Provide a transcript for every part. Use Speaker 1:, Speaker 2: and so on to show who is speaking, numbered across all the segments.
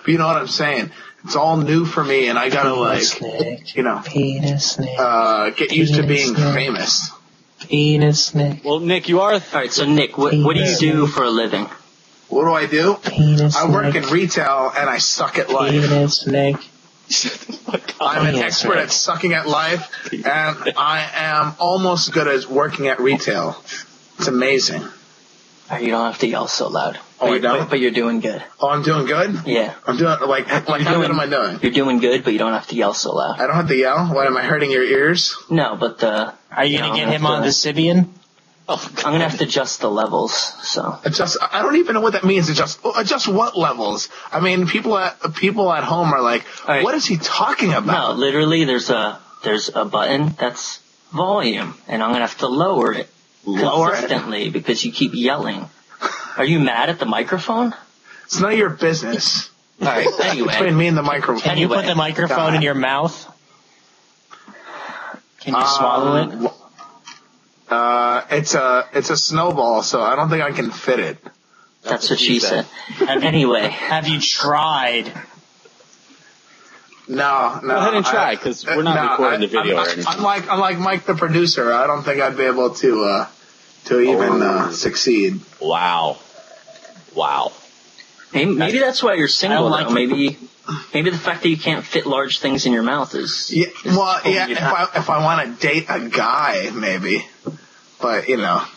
Speaker 1: But you know what I'm saying? It's all new for me, and I gotta get used to being famous.
Speaker 2: Penis Nick.
Speaker 3: Well, Nick, you are.
Speaker 4: All right, so Nick, what do you do for a living?
Speaker 1: What do I do? I work in retail, and I suck at life.
Speaker 2: Penis Nick.
Speaker 1: I'm an expert at sucking at life, and I am almost good at working at retail. It's amazing.
Speaker 4: You don't have to yell so loud.
Speaker 1: Oh, I don't?
Speaker 4: But you're doing good.
Speaker 1: Oh, I'm doing good?
Speaker 4: Yeah.
Speaker 1: I'm doing, how good am I doing?
Speaker 4: You're doing good, but you don't have to yell so loud.
Speaker 1: I don't have to yell? What, am I hurting your ears?
Speaker 4: No, but
Speaker 2: Are you going to get him on the Sybian?
Speaker 4: Oh, I'm going to have to adjust the levels, so.
Speaker 1: I don't even know what that means, adjust what levels? I mean, people at home are like, right. What is he talking about?
Speaker 4: No, literally, there's a button that's volume, and I'm going to have to lower it. Consistently because you keep yelling. Are you mad at the microphone?
Speaker 1: It's none of your business.
Speaker 4: All right. Anyway,
Speaker 1: between me and the microphone.
Speaker 2: Can you put the microphone in your mouth? Can you swallow it?
Speaker 1: It's a snowball, so I don't think I can fit it.
Speaker 4: That's what she said. Anyway,
Speaker 2: have you tried?
Speaker 1: No.
Speaker 3: Go ahead and try, because we're not recording the video or anything.
Speaker 1: I'm like Mike the producer. I don't think I'd be able to even succeed.
Speaker 3: Wow.
Speaker 4: Maybe that's why you're single. Maybe the fact that you can't fit large things in your mouth is.
Speaker 1: Yeah. If I want to date a guy, maybe, but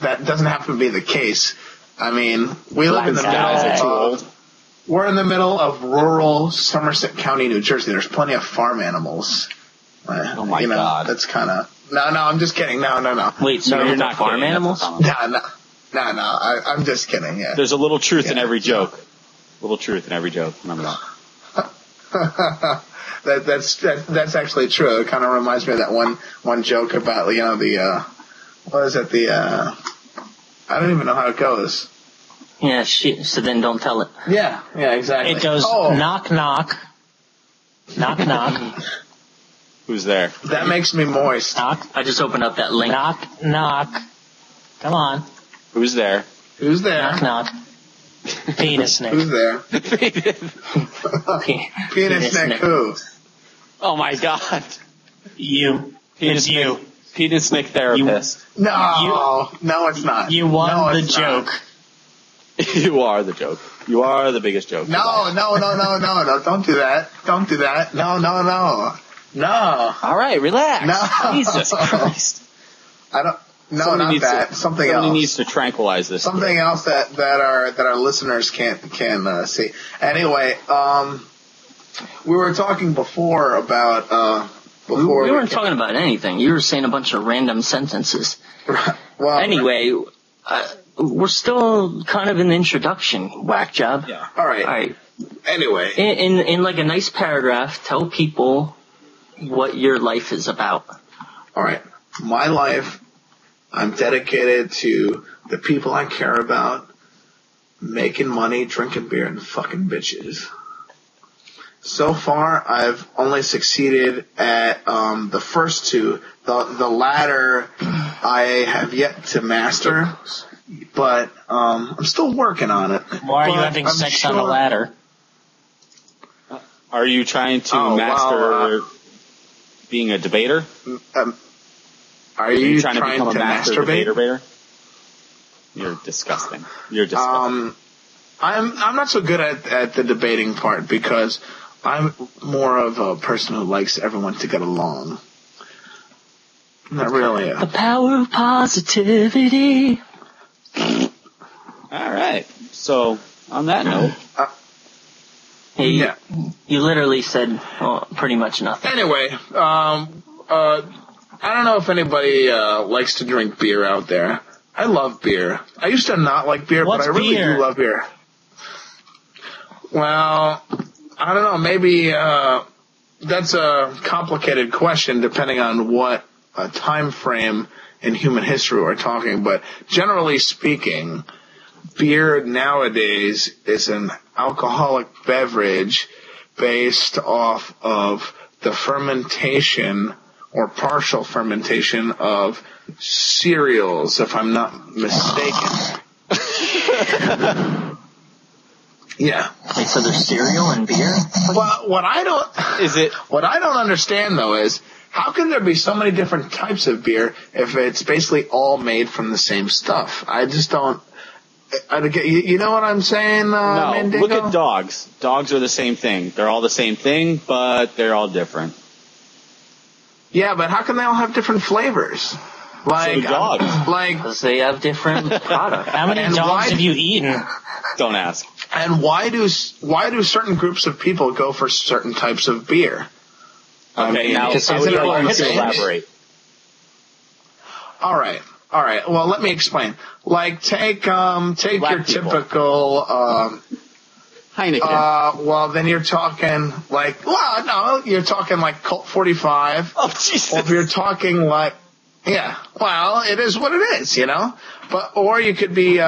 Speaker 1: that doesn't have to be the case. I mean, we live in the middle. We're in the middle of rural Somerset County, New Jersey. There's plenty of farm animals.
Speaker 3: Oh my God.
Speaker 1: That's kind of. No, I'm just kidding. No.
Speaker 4: Wait, so you're not farm animals?
Speaker 1: No. I'm just kidding. Yeah.
Speaker 3: There's a little truth in every joke. Little truth in every joke. Remember that.
Speaker 1: That's actually true. It kind of reminds me of that one joke about what is it? I don't even know how it goes.
Speaker 4: Yeah, so then don't tell it.
Speaker 1: Yeah, exactly.
Speaker 2: It goes knock knock. Knock knock.
Speaker 3: Who's there?
Speaker 1: That makes me moist.
Speaker 2: Knock.
Speaker 4: I just opened up that link.
Speaker 2: Knock knock. Come on.
Speaker 3: Who's there?
Speaker 2: Knock knock. Penis Nick.
Speaker 1: Who's there? Penis Nick who?
Speaker 3: Oh my God.
Speaker 2: You. It's you.
Speaker 3: Penis Nick therapist.
Speaker 1: No, it's not.
Speaker 2: You won the joke.
Speaker 3: You are the joke. You are the biggest joke.
Speaker 1: No. Don't do that. No.
Speaker 3: All right, relax.
Speaker 1: No.
Speaker 3: Jesus Christ.
Speaker 1: I don't. No, not that. Something else.
Speaker 3: Somebody needs to tranquilize this.
Speaker 1: Something else that our listeners can see. Anyway, we were talking before about
Speaker 4: we weren't talking about anything. You were saying a bunch of random sentences.
Speaker 1: Well,
Speaker 4: anyway, we're still kind of in the introduction. Whack job.
Speaker 1: Yeah. All right. Anyway,
Speaker 4: in like a nice paragraph, tell people what your life is about.
Speaker 1: All right. My life, I'm dedicated to the people I care about, making money, drinking beer, and fucking bitches. So far, I've only succeeded at the first two. The latter, I have yet to master, but I'm still working on it.
Speaker 2: Why are you having sex on the ladder?
Speaker 3: Are you trying to master being a debater?
Speaker 1: Are you
Speaker 3: trying to become a master debater? You're disgusting. I'm
Speaker 1: not so good at the debating part because I'm more of a person who likes everyone to get along. Not really.
Speaker 4: The power of positivity.
Speaker 3: All right. So, on that note.
Speaker 4: You literally said pretty much nothing.
Speaker 1: Anyway, I don't know if anybody likes to drink beer out there. I love beer. I used to not like beer, but I really do love beer. Well, I don't know. Maybe that's a complicated question depending on what time frame in human history we're talking. But generally speaking, beer nowadays is an alcoholic beverage based off of the fermentation or partial fermentation of cereals, if I'm not mistaken. Yeah.
Speaker 4: Wait, so there's cereal and beer?
Speaker 1: Well, what I don't understand though is how can there be so many different types of beer if it's basically all made from the same stuff? I just don't. You know what I'm saying?
Speaker 3: No,
Speaker 1: Mandingo?
Speaker 3: look at dogs. Dogs are the same thing. They're all the same thing, but they're all different.
Speaker 1: Yeah, but how can they all have different flavors? Like,
Speaker 3: So do dogs.
Speaker 4: Because they have different products.
Speaker 2: How many dogs have you eaten?
Speaker 3: Don't ask.
Speaker 1: And why do certain groups of people go for certain types of beer?
Speaker 3: Okay, now
Speaker 1: isn't
Speaker 3: I would
Speaker 1: it all
Speaker 3: like
Speaker 1: the
Speaker 3: you to
Speaker 1: same?
Speaker 3: elaborate.
Speaker 1: All right. Well, let me explain. Like, take your
Speaker 3: people.
Speaker 1: typical.
Speaker 3: Heineken.
Speaker 1: Well, then you're talking you're talking like Colt 45.
Speaker 3: Oh, Jesus.
Speaker 1: Or if you're talking like, yeah, well, it is what it is, you know. Or you could be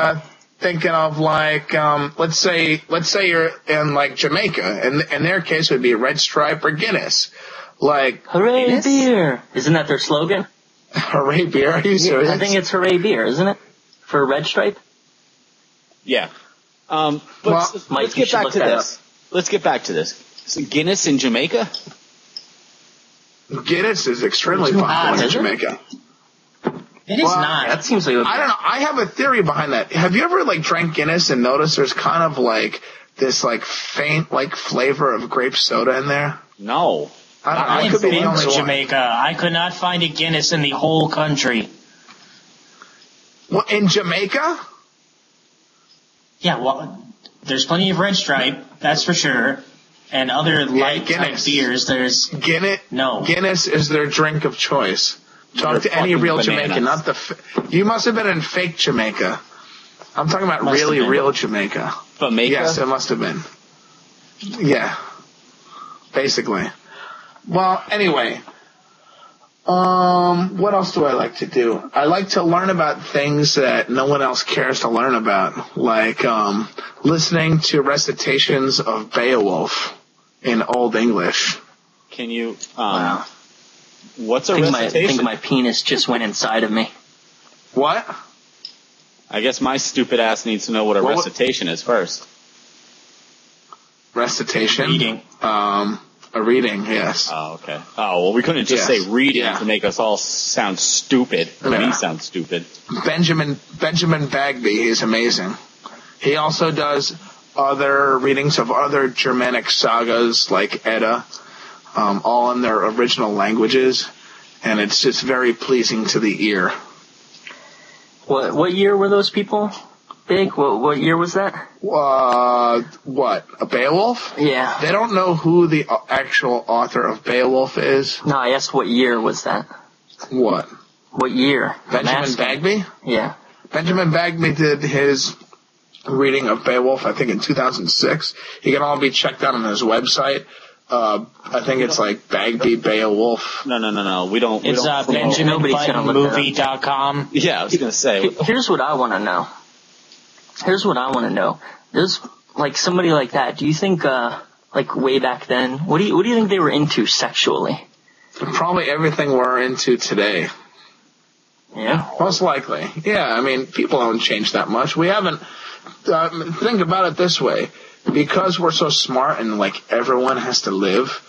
Speaker 1: thinking of like, let's say you're in like Jamaica, and in their case it would be Red Stripe or Guinness. Like,
Speaker 4: Hooray
Speaker 1: Guinness?
Speaker 4: beer! Isn't that their slogan?
Speaker 1: Hooray beer? Are you serious?
Speaker 4: I think it's Hooray beer, isn't it? For Red Stripe?
Speaker 3: Yeah. But
Speaker 1: Well,
Speaker 4: Mike,
Speaker 3: let's
Speaker 4: you
Speaker 3: get
Speaker 4: should
Speaker 3: back
Speaker 4: look
Speaker 3: to
Speaker 4: that
Speaker 3: this. Let's get back to this. So Guinness in Jamaica?
Speaker 1: Guinness is extremely popular
Speaker 4: is
Speaker 1: in
Speaker 4: it?
Speaker 1: Jamaica.
Speaker 2: It is
Speaker 1: Well,
Speaker 2: not.
Speaker 4: That seems like
Speaker 1: I don't know. I have a theory behind that. Have you ever like drank Guinness and noticed there's kind of like this like faint like flavor of grape soda in there?
Speaker 3: No.
Speaker 1: I don't know. I
Speaker 2: I've
Speaker 1: could be the
Speaker 2: been
Speaker 1: only
Speaker 2: to
Speaker 1: one.
Speaker 2: Jamaica. I could not find a Guinness in the whole country.
Speaker 1: Well, in Jamaica?
Speaker 2: Yeah, well, there's plenty of Red Stripe, that's for sure. And other light type
Speaker 1: Guinness.
Speaker 2: beers, there's
Speaker 1: Guinness is their drink of choice. Talk to any
Speaker 3: fucking
Speaker 1: real
Speaker 3: bananas.
Speaker 1: Jamaican, not the. You must have been in fake Jamaica. I'm talking about
Speaker 2: Must have
Speaker 1: really
Speaker 2: been.
Speaker 1: real Jamaica.
Speaker 3: Jamaica?
Speaker 1: Yes, it must have been. Yeah, basically. Well, anyway, what else do I like to do? I like to learn about things that no one else cares to learn about, like listening to recitations of Beowulf in Old English.
Speaker 3: Can you,
Speaker 4: wow.
Speaker 3: what's a
Speaker 4: I
Speaker 3: recitation?
Speaker 4: think my penis just went inside of me.
Speaker 1: What?
Speaker 3: I guess my stupid ass needs to know what a
Speaker 1: Well,
Speaker 3: recitation is first.
Speaker 1: Recitation?
Speaker 2: Reading.
Speaker 1: A reading, yes.
Speaker 3: Oh, okay. Oh, well, we couldn't just
Speaker 1: Yes.
Speaker 3: say reading
Speaker 1: Yeah.
Speaker 3: to make us all sound stupid.
Speaker 1: Yeah.
Speaker 3: Me sound stupid.
Speaker 1: Benjamin Bagby, he's amazing. He also does other readings of other Germanic sagas like Edda, all in their original languages, and it's just very pleasing to the ear.
Speaker 4: What year were those people big? What year was that?
Speaker 1: What? A Beowulf?
Speaker 4: Yeah.
Speaker 1: They don't know who the actual author of Beowulf is.
Speaker 4: No, I asked what year was that?
Speaker 1: What?
Speaker 4: What year?
Speaker 1: Benjamin Bagby?
Speaker 4: Yeah.
Speaker 1: Benjamin Bagby did his reading of Beowulf, I think, in 2006. He can all be checked out on his website. I think it's like Bagby Beowulf.
Speaker 3: No. We don't.
Speaker 2: It's
Speaker 3: promote.
Speaker 4: Nobody's gonna look that up.
Speaker 2: BenjaminButtonMovie.com.
Speaker 3: Yeah, I was gonna say.
Speaker 4: Here's what I want to know. There's like somebody like that. Do you think, like way back then, what do you think they were into sexually?
Speaker 1: Probably everything we're into today.
Speaker 4: Yeah.
Speaker 1: Most likely. Yeah, I mean, people haven't changed that much. We haven't. Think about it this way. Because we're so smart and like everyone has to live,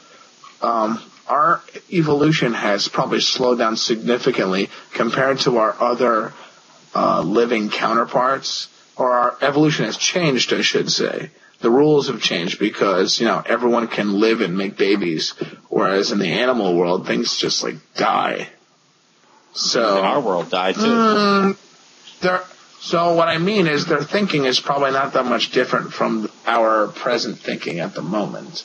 Speaker 1: our evolution has probably slowed down significantly compared to our other living counterparts. Or our evolution has changed, I should say. The rules have changed because, everyone can live and make babies, whereas in the animal world, things just like die. So
Speaker 3: In our world died too.
Speaker 1: So what I mean is their thinking is probably not that much different from our present thinking at the moment.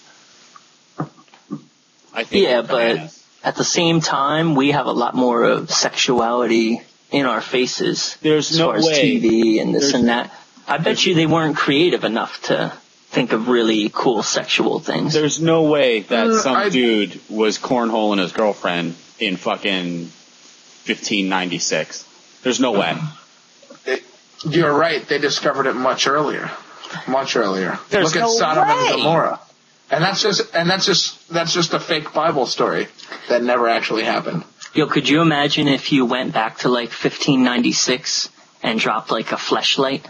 Speaker 3: I think
Speaker 4: Yeah, but at the same time, we have a lot more of sexuality in our faces.
Speaker 3: There's
Speaker 4: as
Speaker 3: no
Speaker 4: far as
Speaker 3: way.
Speaker 4: TV and this and that. I bet you they weren't creative enough to think of really cool sexual things.
Speaker 3: There's no way that some
Speaker 1: I-
Speaker 3: dude was cornholing his girlfriend in fucking 1596. There's no way.
Speaker 1: You're right. They discovered it much earlier. Much earlier.
Speaker 3: There's
Speaker 1: Look at
Speaker 3: no
Speaker 1: Sodom
Speaker 3: way.
Speaker 1: and Gomorrah. And that's just a fake Bible story that never actually happened.
Speaker 4: Yo, could you imagine if you went back to like 1596 and dropped like a fleshlight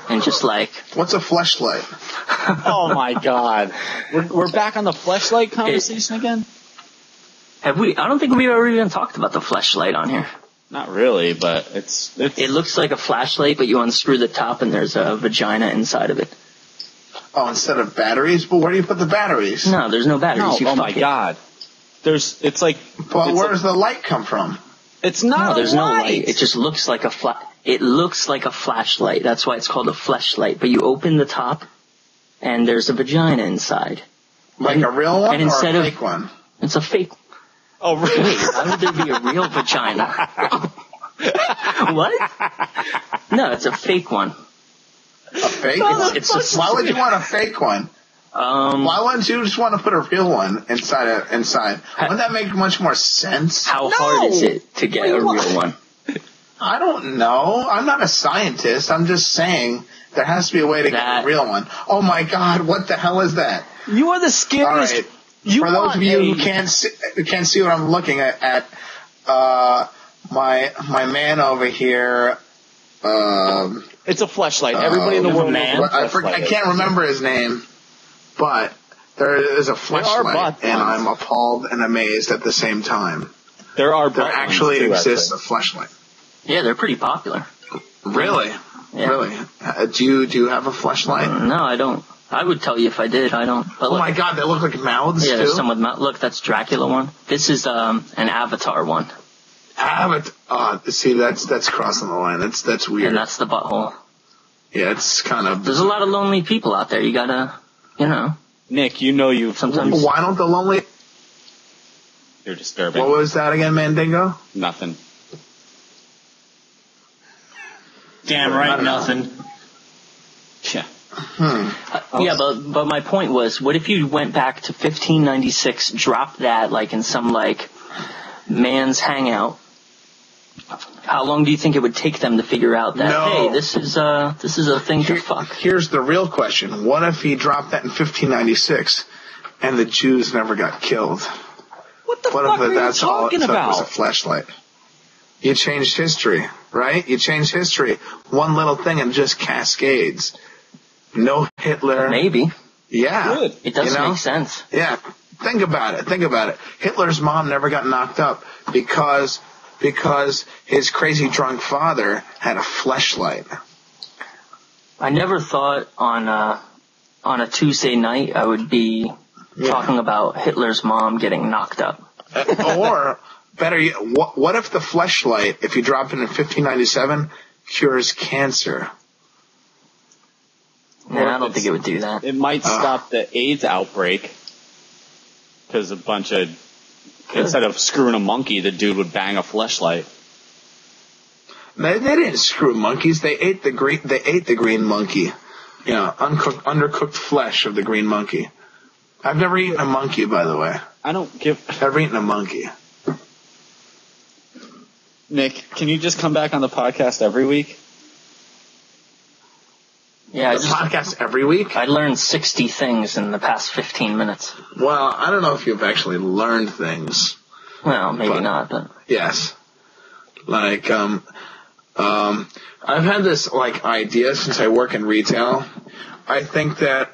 Speaker 4: and just like,
Speaker 1: What's a fleshlight?
Speaker 3: Oh my god. We're back on the fleshlight conversation again?
Speaker 4: have we? I don't think we've ever even talked about the fleshlight on here.
Speaker 3: Not really, but it's
Speaker 4: It looks like a flashlight, but you unscrew the top and there's a vagina inside of it.
Speaker 1: Oh, instead of batteries? But where do you put the batteries?
Speaker 4: No, there's no batteries.
Speaker 3: no,
Speaker 4: You
Speaker 3: oh my
Speaker 4: fuck it.
Speaker 3: god. It's like
Speaker 1: But
Speaker 3: it's
Speaker 1: where does the light come from?
Speaker 3: it's not
Speaker 4: No, there's
Speaker 3: a
Speaker 4: no
Speaker 3: light.
Speaker 4: light. It just looks like it looks like a flashlight. That's why it's called a fleshlight. But you open the top, and there's a vagina inside.
Speaker 1: Like a real one
Speaker 4: and
Speaker 1: or
Speaker 4: instead
Speaker 1: a
Speaker 4: of-
Speaker 1: fake one?
Speaker 4: It's a fake.
Speaker 3: Oh really?
Speaker 4: Wait, why would there be a real vagina? What? No, it's a fake one.
Speaker 1: A fake?
Speaker 4: It's a
Speaker 1: Why would you want a fake one?
Speaker 4: Um,
Speaker 1: Why wouldn't you just want to put a real one inside? Wouldn't that make much more sense?
Speaker 4: how hard is it to get a real one?
Speaker 1: I don't know. I'm not a scientist. I'm just saying there has to be a way to get
Speaker 4: That-
Speaker 1: a real one. Oh my god, what the hell is that?
Speaker 3: You are the
Speaker 1: All
Speaker 3: scariest.
Speaker 1: right.
Speaker 3: You
Speaker 1: For those
Speaker 3: want
Speaker 1: of you
Speaker 3: a-
Speaker 1: who can't see what I'm looking at my man over here.
Speaker 3: It's a fleshlight. Everybody in the world
Speaker 2: man.
Speaker 3: knows what a
Speaker 1: I
Speaker 3: fleshlight is.
Speaker 1: can't remember his name, but there is a
Speaker 3: are
Speaker 1: fleshlight,
Speaker 3: butt
Speaker 1: and
Speaker 3: ones.
Speaker 1: I'm appalled and amazed at the same time.
Speaker 3: There are
Speaker 1: There
Speaker 3: butt ones,
Speaker 1: actually
Speaker 3: too,
Speaker 1: exists
Speaker 3: actually.
Speaker 1: a fleshlight.
Speaker 4: Yeah, they're pretty popular.
Speaker 1: Really?
Speaker 4: Yeah.
Speaker 1: Really? Do you have a fleshlight?
Speaker 4: No, I don't. I would tell you if I did. I don't. But
Speaker 1: Oh
Speaker 4: look,
Speaker 1: my god, they look like mouths
Speaker 4: yeah,
Speaker 1: too.
Speaker 4: there's some with look, that's Dracula one. This is an Avatar one,
Speaker 1: See, that's crossing the line. That's weird.
Speaker 4: and that's the butthole.
Speaker 1: Yeah, it's kind of.
Speaker 4: There's a lot of lonely people out there. You gotta,
Speaker 3: Nick, you know you've
Speaker 4: sometimes.
Speaker 1: Why don't the lonely?
Speaker 3: You're disturbing.
Speaker 1: What was that again, Mandingo?
Speaker 3: Nothing.
Speaker 2: Damn
Speaker 1: I
Speaker 2: right,
Speaker 1: don't know.
Speaker 2: nothing.
Speaker 3: Yeah.
Speaker 4: Yeah, but my point was, what if you went back to 1596, dropped that like in some like man's hangout? How long do you think it would take them to figure out that?
Speaker 1: No.
Speaker 4: Hey, this is a thing to fuck.
Speaker 1: Here's the real question: what if he dropped that in 1596, and the Jews never got killed?
Speaker 3: What the
Speaker 1: What
Speaker 3: fuck
Speaker 1: if
Speaker 3: are
Speaker 1: that's
Speaker 3: you
Speaker 1: all it
Speaker 3: talking
Speaker 1: took was a
Speaker 3: about?
Speaker 1: flashlight? You changed history, right? You changed history. One little thing and it just cascades. No Hitler.
Speaker 4: Maybe
Speaker 1: Yeah.
Speaker 3: Good.
Speaker 4: it doesn't
Speaker 1: You know?
Speaker 4: make sense.
Speaker 1: Yeah. Think about it. Hitler's mom never got knocked up because his crazy drunk father had a fleshlight.
Speaker 4: I never thought on a Tuesday night I would be talking about Hitler's mom getting knocked up.
Speaker 1: Or better yet, what if the fleshlight, if you drop it in 1597, cures cancer?
Speaker 4: Nah, I don't think it would do that.
Speaker 3: It might stop the AIDS outbreak because instead of screwing a monkey, the dude would bang a fleshlight.
Speaker 1: They didn't screw monkeys. They ate the green monkey. You know, undercooked flesh of the green monkey. I've never eaten a monkey, by the way.
Speaker 3: I don't give.
Speaker 1: Never eaten a monkey.
Speaker 3: Nick, can you just come back on the podcast every week?
Speaker 4: Yeah,
Speaker 1: The podcast every week?
Speaker 4: I learned 60 things in the past 15 minutes.
Speaker 1: Well, I don't know if you've actually learned things.
Speaker 4: Well, maybe
Speaker 1: But-
Speaker 4: not, but
Speaker 1: Yes. Like, I've had this, like, idea since I work in retail. I think that,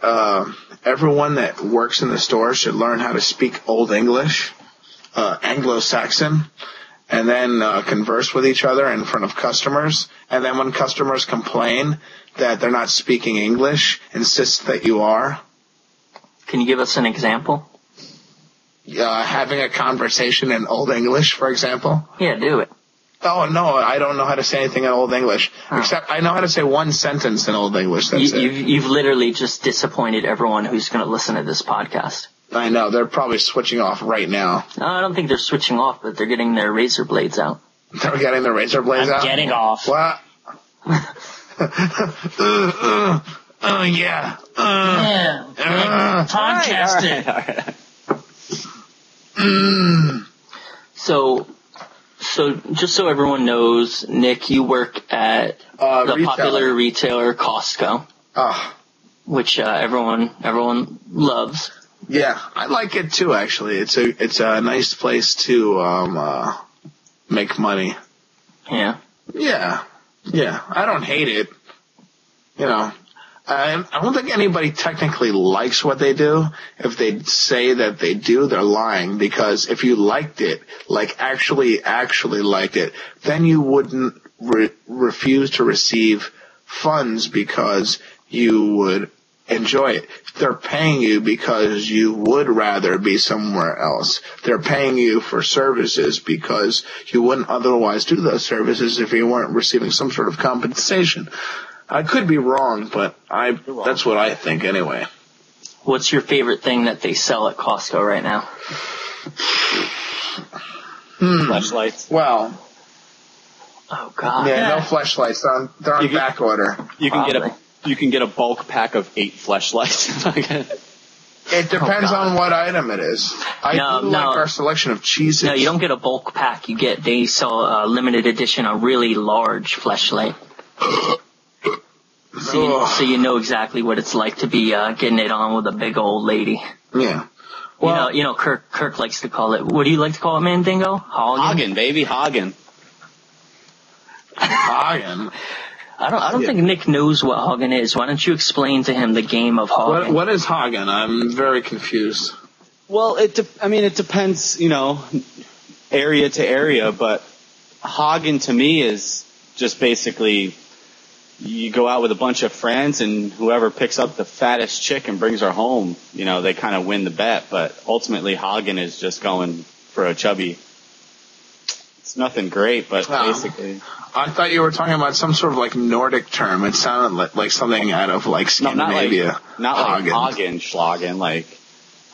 Speaker 1: everyone that works in the store should learn how to speak Old English, Anglo-Saxon, and then, converse with each other in front of customers. And then when customers complain that they're not speaking English, insist that you are.
Speaker 4: can you give us an example?
Speaker 1: Having a conversation in Old English, for example.
Speaker 4: Yeah, do it.
Speaker 1: Oh, no, I don't know how to say anything in Old English.
Speaker 4: Oh.
Speaker 1: Except I know how to say one sentence in Old English. That's it.
Speaker 4: You've literally just disappointed everyone who's going to listen to this podcast.
Speaker 1: I know. They're probably switching off right now.
Speaker 4: No, I don't think they're switching off, but they're getting their razor blades out.
Speaker 1: They're getting the razor blades
Speaker 2: I'm
Speaker 1: out.
Speaker 2: getting off.
Speaker 1: What? Yeah.
Speaker 2: Yeah, podcast it.
Speaker 4: So just so everyone knows, Nick, you work at the
Speaker 1: Retailer.
Speaker 4: popular retailer Costco, which everyone loves.
Speaker 1: Yeah, I like it too. Actually, it's a nice place to make money.
Speaker 4: Yeah.
Speaker 1: Yeah. I don't hate it. I don't think anybody technically likes what they do. If they say that they do, they're lying, because if you liked it, like actually liked it, then you wouldn't refuse to receive funds because you would enjoy it. They're paying you because you would rather be somewhere else. They're paying you for services because you wouldn't otherwise do those services if you weren't receiving some sort of compensation. I could be wrong, but that's what I think anyway.
Speaker 4: What's your favorite thing that they sell at Costco right now?
Speaker 3: Fleshlights.
Speaker 1: Well,
Speaker 4: Oh God.
Speaker 1: yeah, no fleshlights. They're on back order.
Speaker 3: You can
Speaker 4: Probably.
Speaker 3: get a bulk pack of 8 fleshlights.
Speaker 1: It depends
Speaker 4: God.
Speaker 1: on what item it is. I do like our selection of cheeses.
Speaker 4: No, you don't get a bulk pack. They sell a limited edition, a really large fleshlight. So you know exactly what it's like to be getting it on with a big old lady.
Speaker 1: Yeah. Well,
Speaker 4: Kirk likes to call it. What do you like to call it, Mandingo?
Speaker 3: Hagen, baby, Hagen.
Speaker 1: Hagen.
Speaker 4: I don't think Nick knows what Hagen is. Why don't you explain to him the game of Hagen?
Speaker 1: What is Hagen? I'm very confused.
Speaker 3: Well, it depends, area to area, but Hagen to me is just basically you go out with a bunch of friends and whoever picks up the fattest chick and brings her home, they kind of win the bet, but ultimately Hagen is just going for a chubby. It's nothing great, but basically.
Speaker 1: I thought you were talking about some sort of like Nordic term. It sounded like something out of like Scandinavia.
Speaker 3: Not like Hagen, Schlagen, like.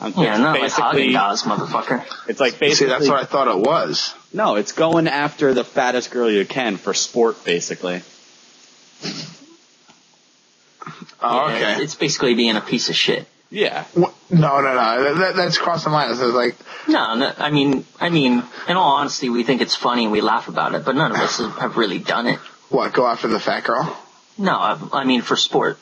Speaker 4: Not like Hagen-Dazs, motherfucker.
Speaker 3: It's like basically.
Speaker 1: See, that's what I thought it was.
Speaker 3: No, it's going after the fattest girl you can for sport, basically.
Speaker 1: Oh, okay.
Speaker 4: It's basically being a piece of shit.
Speaker 3: Yeah.
Speaker 1: No. That's crossing the line. It's like.
Speaker 4: No, I mean, in all honesty, we think it's funny and we laugh about it, but none of us have really done it.
Speaker 1: What? Go after the fat girl?
Speaker 4: No, I mean for sport.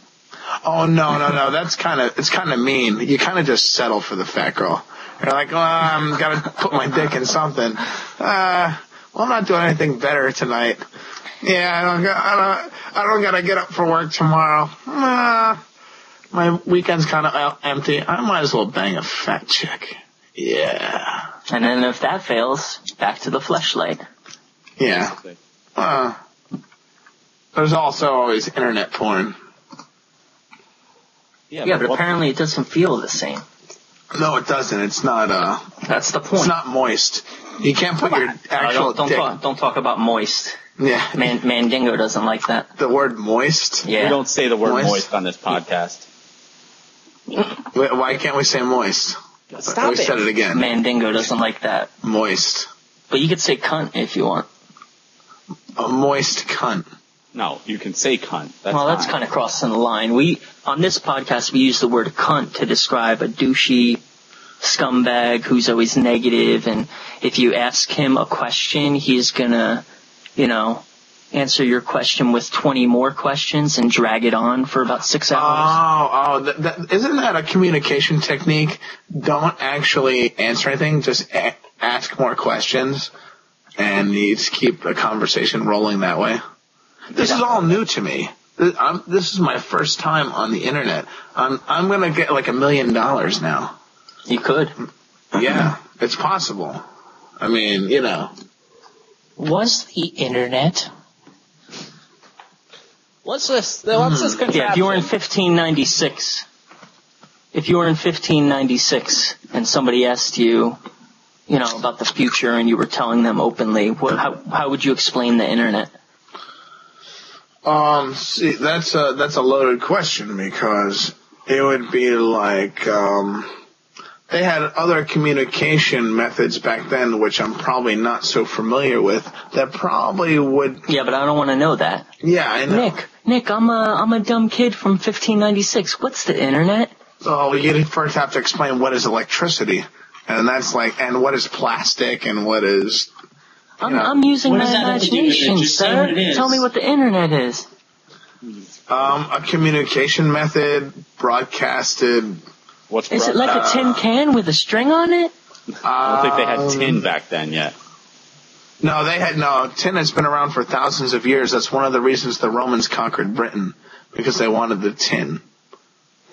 Speaker 1: Oh no. It's kind of mean. You kind of just settle for the fat girl. You're like, I'm gotta put my dick in something. I'm not doing anything better tonight. Yeah, I don't gotta get up for work tomorrow. My weekend's kind of empty. I might as well bang a fat chick. Yeah.
Speaker 4: And then if that fails, back to the fleshlight.
Speaker 1: Yeah. There's also always internet porn.
Speaker 4: Yeah, but apparently it doesn't feel the same.
Speaker 1: No, it doesn't. It's not.
Speaker 4: That's the point.
Speaker 1: It's not moist. You can't put your actual dick.
Speaker 4: Don't talk about moist.
Speaker 1: Yeah.
Speaker 4: Mandingo doesn't like that.
Speaker 1: The word moist?
Speaker 4: Yeah.
Speaker 3: We don't say the word moist on this podcast.
Speaker 1: Why can't we say moist?
Speaker 3: Stop
Speaker 1: we said it again.
Speaker 4: Mandingo doesn't like that.
Speaker 1: Moist.
Speaker 4: But you could say cunt if you want.
Speaker 1: A moist cunt.
Speaker 3: No, you can say cunt.
Speaker 4: That's kind of crossing the line. On this podcast, we use the word cunt to describe a douchey scumbag who's always negative, and if you ask him a question, he's gonna, answer your question with 20 more questions and drag it on for about 6 hours.
Speaker 1: Isn't that a communication technique? Don't actually answer anything, just ask more questions, and you just keep the conversation rolling that way. This is all new to me. This is my first time on the internet. I'm gonna get like $1 million now.
Speaker 4: You could.
Speaker 1: Yeah, it's possible. I mean,
Speaker 2: Was the internet?
Speaker 3: What's this contraption?
Speaker 4: Yeah, if you were in 1596, and somebody asked you, about the future, and you were telling them openly, how would you explain the internet?
Speaker 1: See, that's a loaded question, because it would be like, they had other communication methods back then, which I'm probably not so familiar with, that probably would...
Speaker 4: Yeah, but I don't want to know that.
Speaker 1: Yeah, I know.
Speaker 4: Nick, I'm a dumb kid from 1596. What's the internet?
Speaker 1: Oh, you first have to explain what is electricity, and that's like, and what is plastic, and what is...
Speaker 4: I'm using my imagination, sir. Tell me what the internet is.
Speaker 1: A communication method broadcasted...
Speaker 4: Is it like a tin can with a string on it?
Speaker 3: I don't think they had tin back then yet.
Speaker 1: No, tin has been around for thousands of years. That's one of the reasons the Romans conquered Britain. because they wanted the tin.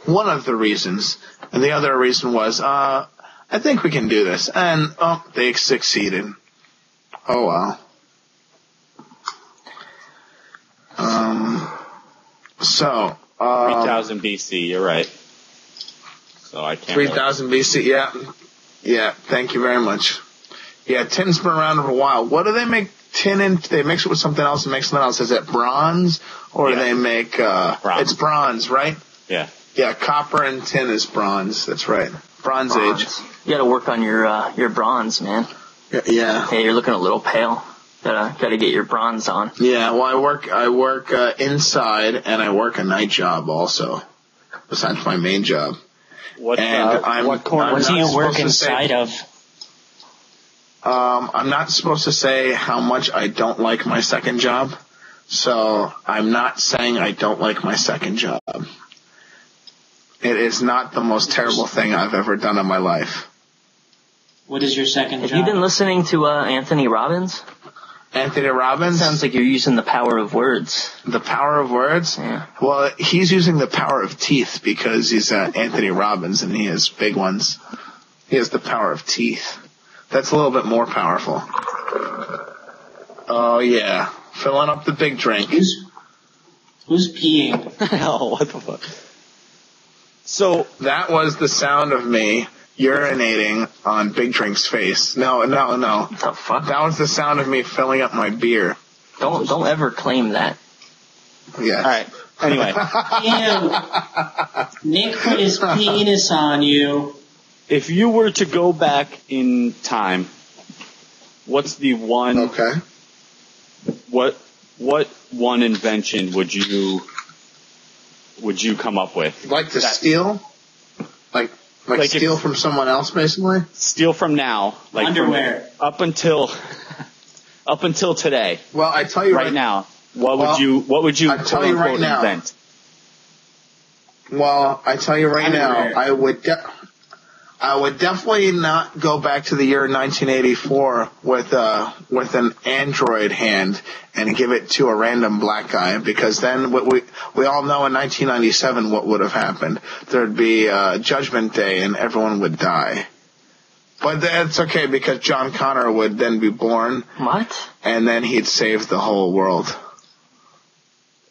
Speaker 1: One of the reasons. And the other reason was, I think we can do this. And, they succeeded. Oh, well.
Speaker 3: 3000 BC, you're right. So I can't.
Speaker 1: 3000 BC, yeah. Yeah, thank you very much. Yeah, tin's been around for a while. What do they make tin in? They mix it with something else and make something else. Is it bronze? Or do they make,
Speaker 3: bronze.
Speaker 1: It's bronze, right?
Speaker 3: Yeah.
Speaker 1: Yeah, copper and tin is bronze. That's right. Bronze Age.
Speaker 4: You gotta work on your bronze, man.
Speaker 1: Yeah.
Speaker 4: Hey, you're looking a little pale. Gotta get your bronze on.
Speaker 1: Yeah, well, I work inside, and I work a night job also, besides my main job.
Speaker 2: What do you work inside of?
Speaker 1: I'm not supposed to say how much I don't like my second job, so I'm not saying I don't like my second job. It is not the most terrible thing I've ever done in my life.
Speaker 2: What is your second job?
Speaker 4: Have you been listening to Anthony Robbins?
Speaker 1: Anthony Robbins?
Speaker 4: Sounds like you're using the power of words.
Speaker 1: The power of words?
Speaker 4: Yeah.
Speaker 1: Well, he's using the power of teeth because he's Anthony Robbins and he has big ones. He has the power of teeth. That's a little bit more powerful. Oh, yeah. Filling up the big drink.
Speaker 2: Who's peeing?
Speaker 3: Oh, what the fuck? So
Speaker 1: that was the sound of me urinating on Big Drink's face. No.
Speaker 4: What the fuck?
Speaker 1: That was the sound of me filling up my beer.
Speaker 4: Don't ever claim that.
Speaker 1: Yeah.
Speaker 3: All right. Anyway.
Speaker 2: Ew. Nick put his penis on you.
Speaker 3: If you were to go back in time, what's the one?
Speaker 1: Okay.
Speaker 3: What one invention would you come up with?
Speaker 1: Like to steal? Like steal from someone else, basically?
Speaker 3: Steal from now, like
Speaker 2: underwear.
Speaker 3: Up until today.
Speaker 1: Well, I tell you
Speaker 3: right now, what would you
Speaker 1: tell you right now,
Speaker 3: invent?
Speaker 1: Well, I tell you right
Speaker 2: underwear.
Speaker 1: now, I would definitely not go back to the year 1984 with an Android hand and give it to a random black guy, because then we all know in 1997 what would have happened. There'd be Judgment Day and everyone would die. But that's okay because John Connor would then be born.
Speaker 4: What?
Speaker 1: And then he'd save the whole world.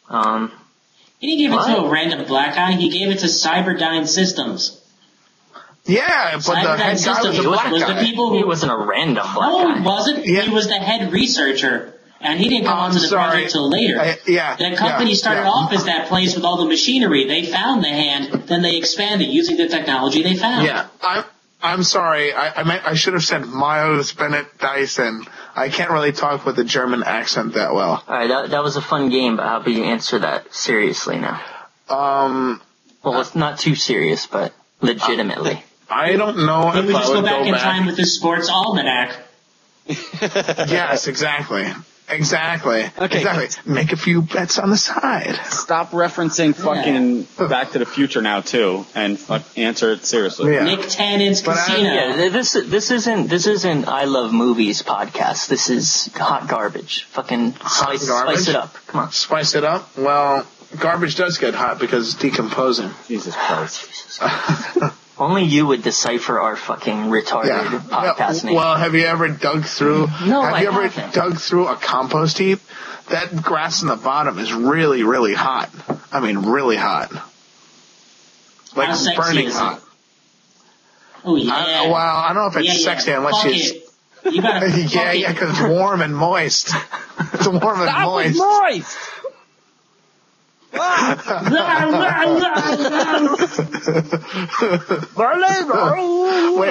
Speaker 2: He didn't give it to a random black guy. He gave it to Cyberdyne Systems.
Speaker 1: Yeah, but the head guy was a black guy.
Speaker 4: He wasn't a random black guy.
Speaker 2: No, he wasn't.
Speaker 1: Yeah.
Speaker 2: He was the head researcher. And he didn't come onto the project until later. The company started off as that place with all the machinery. They found the hand, then they expanded using the technology they found.
Speaker 1: Yeah, I'm sorry. I should have said Miles Bennett Dyson. I can't really talk with a German accent that well.
Speaker 4: All right, that was a fun game, but how about you answer that seriously now? Well, it's not too serious, but legitimately.
Speaker 1: I don't know
Speaker 2: Then
Speaker 1: if
Speaker 2: we
Speaker 1: I
Speaker 2: just
Speaker 1: would
Speaker 2: go back in
Speaker 1: back.
Speaker 2: time with the sports almanac.
Speaker 1: Yes, exactly.
Speaker 3: Okay.
Speaker 1: Exactly. Make a few bets on the side.
Speaker 3: Stop referencing fucking Back to the Future now too, and answer it seriously.
Speaker 1: Yeah.
Speaker 2: Nick Tannen's Casino.
Speaker 4: Yeah, this isn't I Love Movies podcast. This is hot garbage. Fucking spice it up. Come on.
Speaker 1: Spice it up? Well, garbage does get hot because it's decomposing.
Speaker 3: Jesus Christ.
Speaker 4: Only you would decipher our fucking retarded podcast name.
Speaker 1: Well, have you ever dug through?
Speaker 4: No,
Speaker 1: have you
Speaker 4: I
Speaker 1: ever
Speaker 4: haven't.
Speaker 1: dug through a compost heap? That grass in the bottom is really, really hot. I mean, really hot. Like
Speaker 2: How sexy
Speaker 1: burning
Speaker 2: is it?
Speaker 1: hot.
Speaker 2: Oh, yeah.
Speaker 1: I don't know if it's sexy unless
Speaker 2: Fuck
Speaker 1: she's.
Speaker 2: it. You gotta fuck it.
Speaker 1: Yeah, because it's warm and moist. It's warm and moist.
Speaker 3: moist!
Speaker 1: Wait,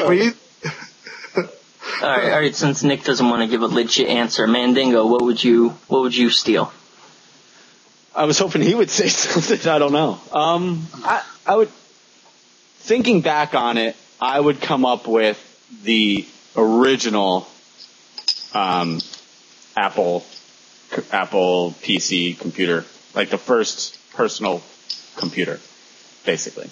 Speaker 1: were you?
Speaker 4: All right. Since Nick doesn't want to give a legit answer, Mandingo, what would you steal?
Speaker 3: I was hoping he would say something. I don't know. I would, thinking back on it, I would come up with the original Apple PC computer, like the first personal computer, basically.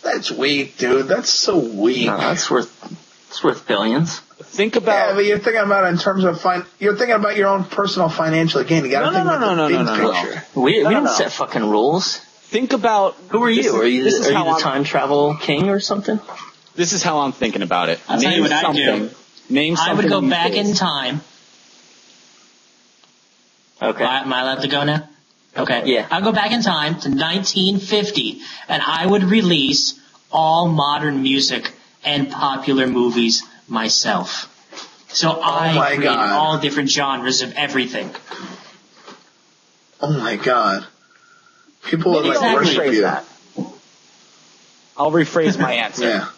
Speaker 1: That's weak, dude. That's so weak.
Speaker 4: No, it's worth billions.
Speaker 3: Think about.
Speaker 1: Yeah, but you're thinking about it in terms of you're thinking about your own personal financial gain. You got to think about the big picture.
Speaker 4: We don't set fucking rules.
Speaker 3: Think about.
Speaker 4: Who are you? Are you the time travel king or something?
Speaker 3: This is how I'm thinking about it.
Speaker 2: I'll tell you what I do.
Speaker 3: Name something.
Speaker 2: I would go back in time.
Speaker 4: Okay.
Speaker 2: Am I allowed to go now? Okay.
Speaker 4: Yeah.
Speaker 2: I'll go back in time to 1950, and I would release all modern music and popular movies myself. So I create all different genres of everything.
Speaker 1: Oh my God. People would worship you.
Speaker 3: That. I'll rephrase my answer.
Speaker 1: Yeah.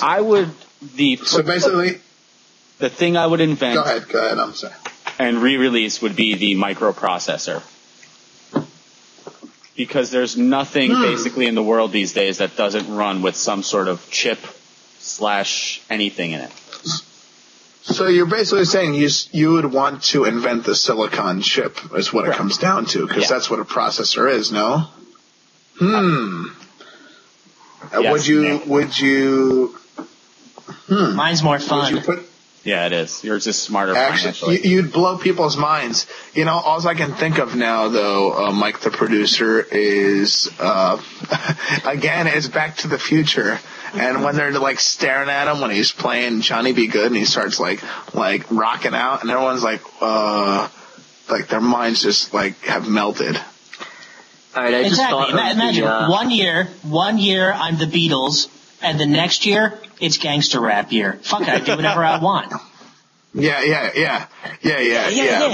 Speaker 3: I would
Speaker 1: So basically,
Speaker 3: the thing I would invent.
Speaker 1: Go ahead. I'm sorry.
Speaker 3: And re-release would be the microprocessor. Because there's nothing basically in the world these days that doesn't run with some sort of chip / anything in it.
Speaker 1: So you're basically saying you would want to invent the silicon chip is what it comes down to, because that's what a processor is, no?
Speaker 3: Yes,
Speaker 1: would you
Speaker 2: Mine's more fun.
Speaker 3: Yeah, it is. Yours is smarter.
Speaker 1: Actually, you'd blow people's minds. You know, all I can think of now, though, Mike, the producer, is again, is Back to the Future. And when they're like staring at him when he's playing Johnny Be Good, and he starts like rocking out, and everyone's like their minds just like have melted.
Speaker 4: All right, I just thought
Speaker 2: imagine 1 year I'm the Beatles. And the next year, it's gangster rap year. Fuck it, I do whatever I want.
Speaker 1: Yeah.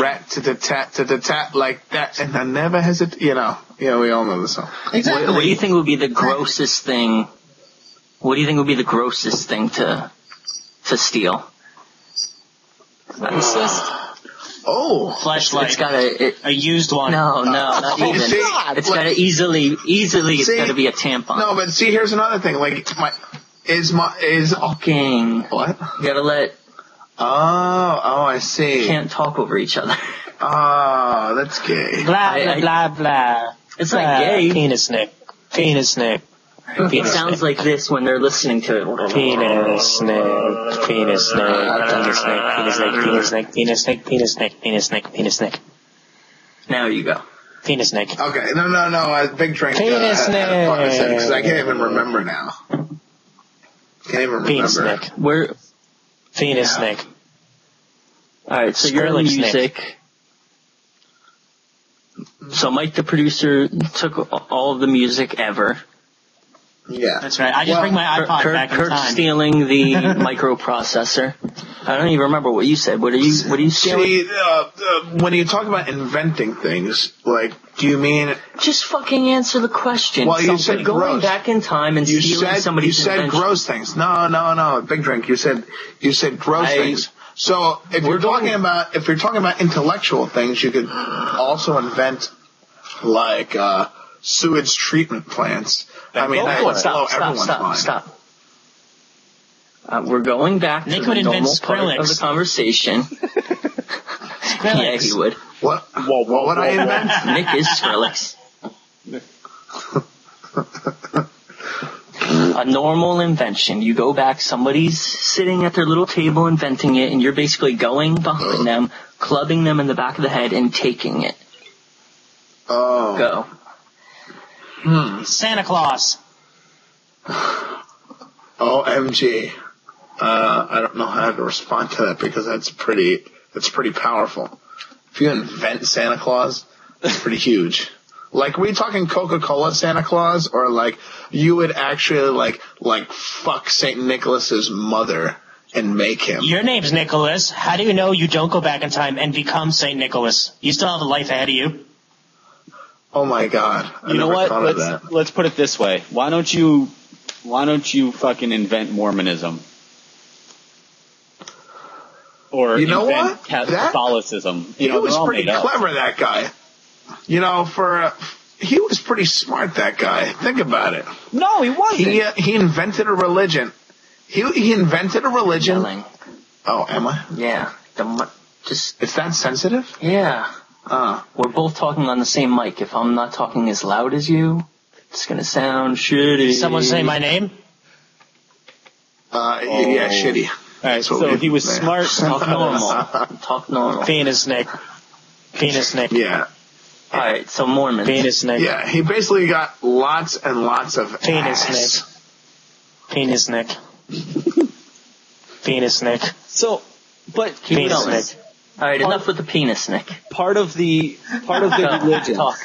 Speaker 1: Rat to the tat like that, and I never hesitate. You know, we all know the song.
Speaker 2: Exactly.
Speaker 4: What do you think would be the grossest thing? What do you think would be the grossest thing to steal?
Speaker 2: Fleshlight.
Speaker 4: It's got
Speaker 2: a used one.
Speaker 4: No, not even. It's got to easily. It's got to be a tampon.
Speaker 1: No, but see, here's another thing. Like, is
Speaker 4: fucking
Speaker 1: what?
Speaker 4: You gotta let.
Speaker 1: Oh, I see.
Speaker 4: Can't talk over each other.
Speaker 1: Oh, that's gay.
Speaker 2: Blah blah.
Speaker 4: It's not gay.
Speaker 2: Penis Nick.
Speaker 4: It sounds like this when they're listening to it.
Speaker 2: Penis Nick.
Speaker 4: Now you go.
Speaker 2: Penis Nick.
Speaker 1: Okay, no. Big Drink.
Speaker 2: Penis Nick.
Speaker 1: Because I can't even remember now.
Speaker 2: Penis Nick.
Speaker 4: Where?
Speaker 2: Penis Nick.
Speaker 4: All right, so you're in music. So Mike, the producer, took all of the music ever.
Speaker 1: Yeah.
Speaker 2: That's right. I just bring my iPod back in time.
Speaker 4: Kirk's stealing the microprocessor. I don't even remember what you said. What are you stealing?
Speaker 1: See, when you talk about inventing things, like, do you mean...
Speaker 4: Just fucking answer the question.
Speaker 1: Well, you said
Speaker 4: going back in time and stealing somebody's invention.
Speaker 1: You said gross things. No. Big Drink. You said gross things. So if you're talking about intellectual things, you could also invent like sewage treatment plants. I mean, that would blow everyone's mind.
Speaker 4: Stop. We're going back to the normal part of the conversation. Yeah, he would.
Speaker 1: What would I invent?
Speaker 4: Nick is Skrillex. A normal invention. You go back, somebody's sitting at their little table inventing it, and you're basically going behind them, clubbing them in the back of the head, and taking it.
Speaker 1: Oh.
Speaker 4: Go.
Speaker 2: Santa Claus.
Speaker 1: OMG. I don't know how to respond to that because that's pretty powerful. If you invent Santa Claus, that's pretty huge. Like, were you talking Coca-Cola Santa Claus, or like you would actually like fuck St. Nicholas's mother and make him?
Speaker 2: Your name's Nicholas. How do you know you don't go back in time and become St. Nicholas? You still have a life ahead of you.
Speaker 1: Oh my God!
Speaker 3: You know what? Let's put it this way. Why don't you fucking invent Mormonism? Or
Speaker 1: you know what?
Speaker 3: Catholicism.
Speaker 1: He was pretty clever, that guy. You know, he was pretty smart, that guy. Think about it.
Speaker 3: No, he wasn't.
Speaker 1: He invented a religion. He invented a religion.
Speaker 4: Yelling.
Speaker 1: Oh, am I?
Speaker 4: Yeah.
Speaker 1: Is that sensitive?
Speaker 4: Yeah. We're both talking on the same mic. If I'm not talking as loud as you, it's gonna sound shitty.
Speaker 2: Did someone say my name?
Speaker 1: Yeah, shitty.
Speaker 3: right, so he was smart.
Speaker 4: Talk normal. Talk normal.
Speaker 2: Penis Nick.
Speaker 1: Yeah.
Speaker 4: All right, so Mormons.
Speaker 2: Penis Nick.
Speaker 1: Yeah, he basically got lots and lots of
Speaker 2: Penis
Speaker 1: ass.
Speaker 2: Penis Nick. Penis Nick.
Speaker 3: So, but
Speaker 2: Penis Nick.
Speaker 4: All right, enough with the penis, Nick.
Speaker 3: part of the religion,
Speaker 4: Talk.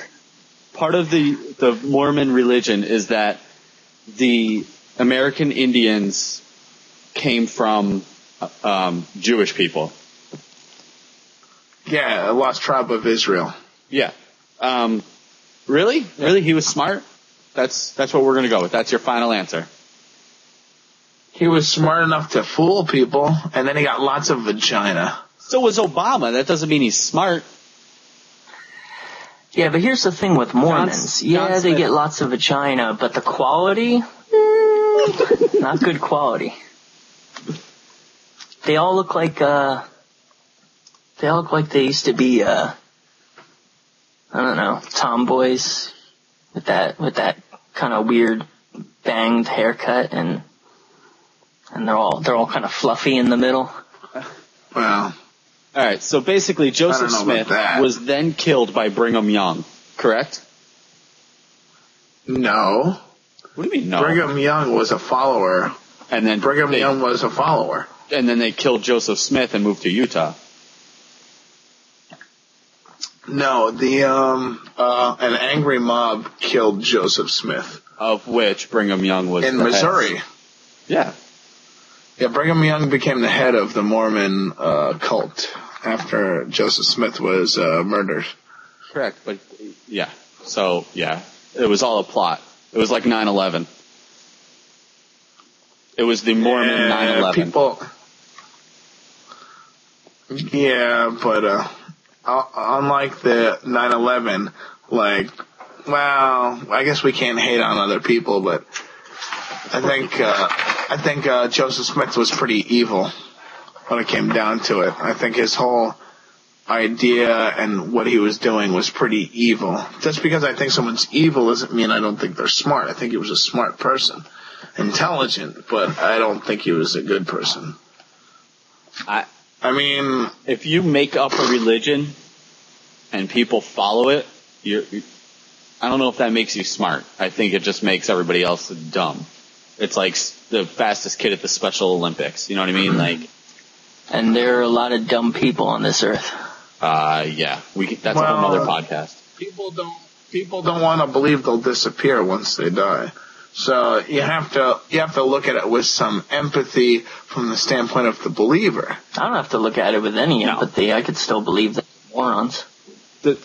Speaker 3: part of the Mormon religion is that the American Indians came from Jewish people.
Speaker 1: Yeah, a lost tribe of Israel.
Speaker 3: Yeah. Really? Really? He was smart? That's what we're gonna go with. That's your final answer.
Speaker 1: He was smart enough to fool people, and then he got lots of vagina.
Speaker 3: So was Obama. That doesn't mean he's smart.
Speaker 4: Yeah, but here's the thing with Mormons.
Speaker 3: John
Speaker 4: They
Speaker 3: Smith.
Speaker 4: get lots of vagina, but the quality, not good quality. They all look like they used to be, I don't know, tomboys with that kind of weird banged haircut, and they're all kind of fluffy in the middle.
Speaker 1: Well,
Speaker 3: All right. So basically, Joseph
Speaker 1: know about
Speaker 3: Smith
Speaker 1: that.
Speaker 3: was then killed by Brigham Young. Correct?
Speaker 1: no.
Speaker 3: What do you mean no?
Speaker 1: Brigham Young was a follower.
Speaker 3: and then
Speaker 1: Brigham Young was a follower.
Speaker 3: And then they killed Joseph Smith and moved to Utah.
Speaker 1: No, an angry mob killed Joseph Smith
Speaker 3: Of which Brigham Young was
Speaker 1: in
Speaker 3: the head.
Speaker 1: Missouri.
Speaker 3: Yeah.
Speaker 1: Yeah, Brigham Young became the head of the Mormon cult after Joseph Smith was murdered.
Speaker 3: Correct. But yeah. So yeah, it was all a plot. It was like 9/11. It was the Mormon 9/11.
Speaker 1: People. Yeah, but unlike the 9/11, I guess we can't hate on other people, but I think Joseph Smith was pretty evil when it came down to it. I think his whole idea and what he was doing was pretty evil. Just because I think someone's evil doesn't mean I don't think they're smart. I think he was a smart person, intelligent, but I don't think he was a good person. I mean,
Speaker 3: if you make up a religion and people follow it, I don't know if that makes you smart. I think it just makes everybody else dumb. It's like the fastest kid at the Special Olympics. You know what I mean? Like,
Speaker 4: And there are a lot of dumb people on this earth.
Speaker 3: yeah, that's a whole other podcast.
Speaker 1: People don't want to believe they'll disappear once they die. So you have to look at it with some empathy from the standpoint of the believer.
Speaker 4: I don't have to look at it with any empathy. I could still believe that morons.
Speaker 3: They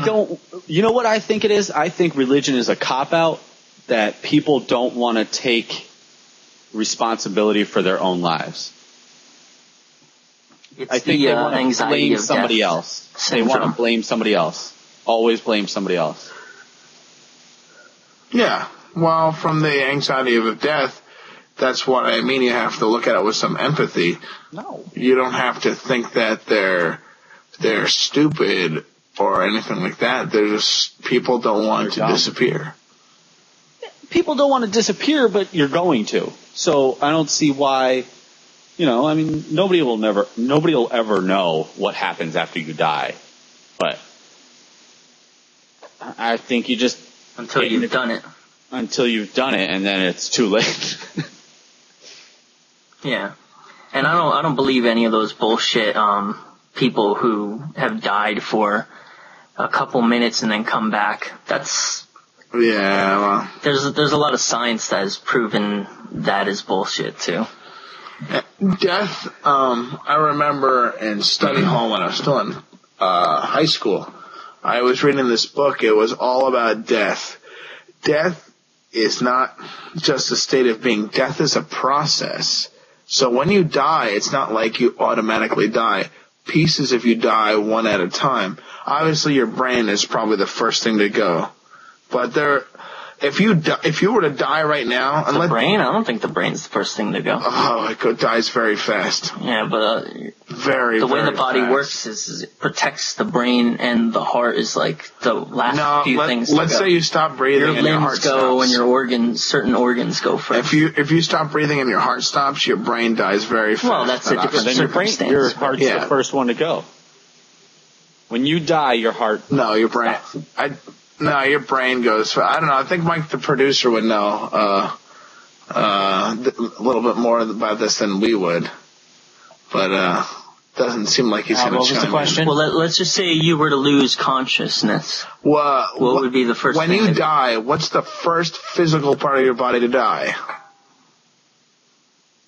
Speaker 3: don't. You know what I think it is? I think religion is a cop-out that people don't want to take responsibility for their own lives.
Speaker 4: It's
Speaker 3: I think they want to
Speaker 4: anxiety
Speaker 3: blame
Speaker 4: of
Speaker 3: somebody
Speaker 4: death
Speaker 3: else.
Speaker 4: syndrome.
Speaker 3: They want to blame somebody else. Always blame somebody else.
Speaker 1: Yeah. Well, from the anxiety of death, that's what I mean. You have to look at it with some empathy.
Speaker 3: No.
Speaker 1: You don't have to think that they're stupid or anything like that. They're just people don't want to disappear.
Speaker 3: People don't want to disappear, but you're going to. So I don't see why. I mean, nobody will ever know what happens after you die. But I think you just
Speaker 4: Until you've done it.
Speaker 3: Until you've done it, and then it's too late.
Speaker 4: Yeah. And I don't believe any of those bullshit people who have died for a couple minutes and then come back.
Speaker 1: Yeah, well,
Speaker 4: there's a lot of science that has proven that is bullshit too.
Speaker 1: death. I remember in study hall when I was still in high school, I was reading this book. It was all about death. Death is not just a state of being. Death is a process. So when you die, it's not like you automatically die. Pieces of you die one at a time. Obviously, your brain is probably the first thing to go. But if you were to die right now, and
Speaker 4: the brain, I don't think the brain's the first thing to go.
Speaker 1: Oh, it dies very fast.
Speaker 4: Yeah, but
Speaker 1: the
Speaker 4: way the body works is it protects the brain, and the heart is like the last few things.
Speaker 1: Let's say you stop breathing, and your heart
Speaker 4: go, stops. And certain organs go first.
Speaker 1: If you stop breathing and your heart stops, your brain dies very fast.
Speaker 4: Well, that's a different circumstance.
Speaker 3: Your heart's the first one to go. When you die, your heart.
Speaker 1: No, your brain. Your brain goes. I don't know. I think Mike, the producer, would know a little bit more about this than we would, but doesn't seem like he's going to chime in.
Speaker 2: What was the question?
Speaker 4: Well, let's just say you were to lose consciousness. What would be the first
Speaker 1: thing? When you die, what's the first physical part of your body to die?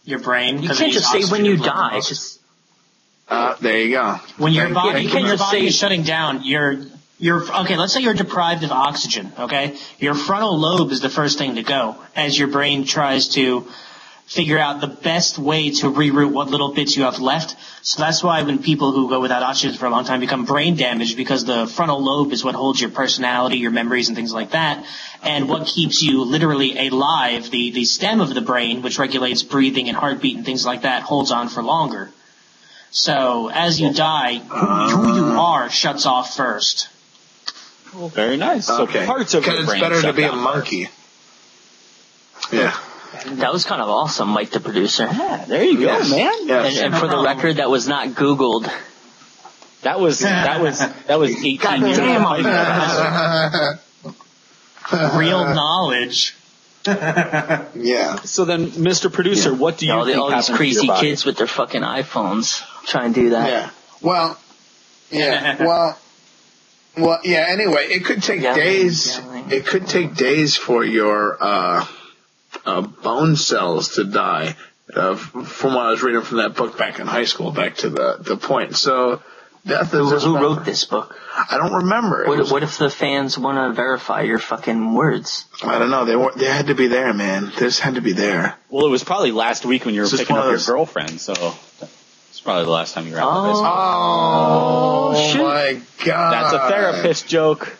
Speaker 2: Your brain.
Speaker 4: You can't just say when you die.
Speaker 1: There you go.
Speaker 2: When your body is shutting down, okay, let's say you're deprived of oxygen, okay? Your frontal lobe is the first thing to go as your brain tries to figure out the best way to reroute what little bits you have left. So that's why when people who go without oxygen for a long time become brain damaged, because the frontal lobe is what holds your personality, your memories, and things like that. And what keeps you literally alive, the stem of the brain, which regulates breathing and heartbeat and things like that, holds on for longer. So as you die, who you are shuts off first.
Speaker 3: Well, very nice. So parts of your brain.
Speaker 1: It's better to be a monkey. Yeah.
Speaker 4: That was kind of awesome, Mike, the producer.
Speaker 3: Yeah, there you go, man.
Speaker 1: Yes.
Speaker 4: And for the record, that was not Googled.
Speaker 3: That was 18
Speaker 4: God
Speaker 3: years
Speaker 4: damn
Speaker 3: ago.
Speaker 2: Real knowledge.
Speaker 1: Yeah.
Speaker 3: So then, Mr. Producer, what do you think
Speaker 4: all these crazy
Speaker 3: to your body?
Speaker 4: kids with their fucking iPhones try and do that?
Speaker 1: Yeah. Well, yeah. Anyway, it could take days. It could take days for your bone cells to die. From what I was reading from that book back in high school, back to the point. So, death is.
Speaker 4: Who wrote this book?
Speaker 1: I don't remember.
Speaker 4: What if the fans want to verify your fucking words?
Speaker 1: I don't know. They had to be there, man. They just had to be there.
Speaker 3: Well, it was probably last week when you were picking up your girlfriend, so it's probably the last time you were out with this.
Speaker 1: Oh
Speaker 4: shit.
Speaker 1: My God.
Speaker 3: That's a therapist joke.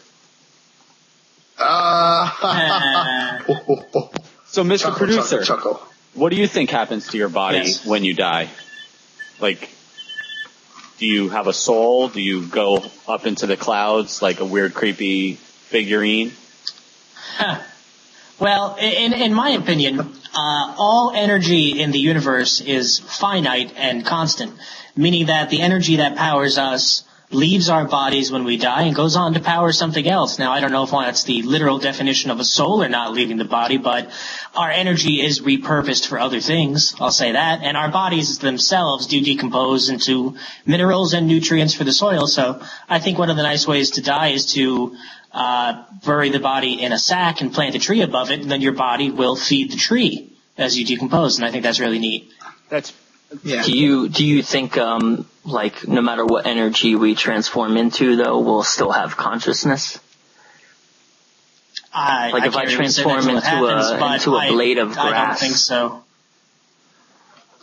Speaker 3: So, Mr. Producer,
Speaker 1: chuckle.
Speaker 3: What do you think happens to your body when you die? Like, do you have a soul? Do you go up into the clouds like a weird, creepy figurine?
Speaker 2: Well, in my opinion, all energy in the universe is finite and constant, meaning that the energy that powers us leaves our bodies when we die and goes on to power something else. Now, I don't know if that's the literal definition of a soul or not leaving the body, but our energy is repurposed for other things, I'll say that, and our bodies themselves do decompose into minerals and nutrients for the soil. So I think one of the nice ways to die is to bury the body in a sack and plant a tree above it, and then your body will feed the tree as you decompose, and I think that's really neat.
Speaker 1: Yeah.
Speaker 4: Do you think like no matter what energy we transform into, though, we'll still have consciousness? Like if I transform into a blade of grass.
Speaker 2: I don't think so.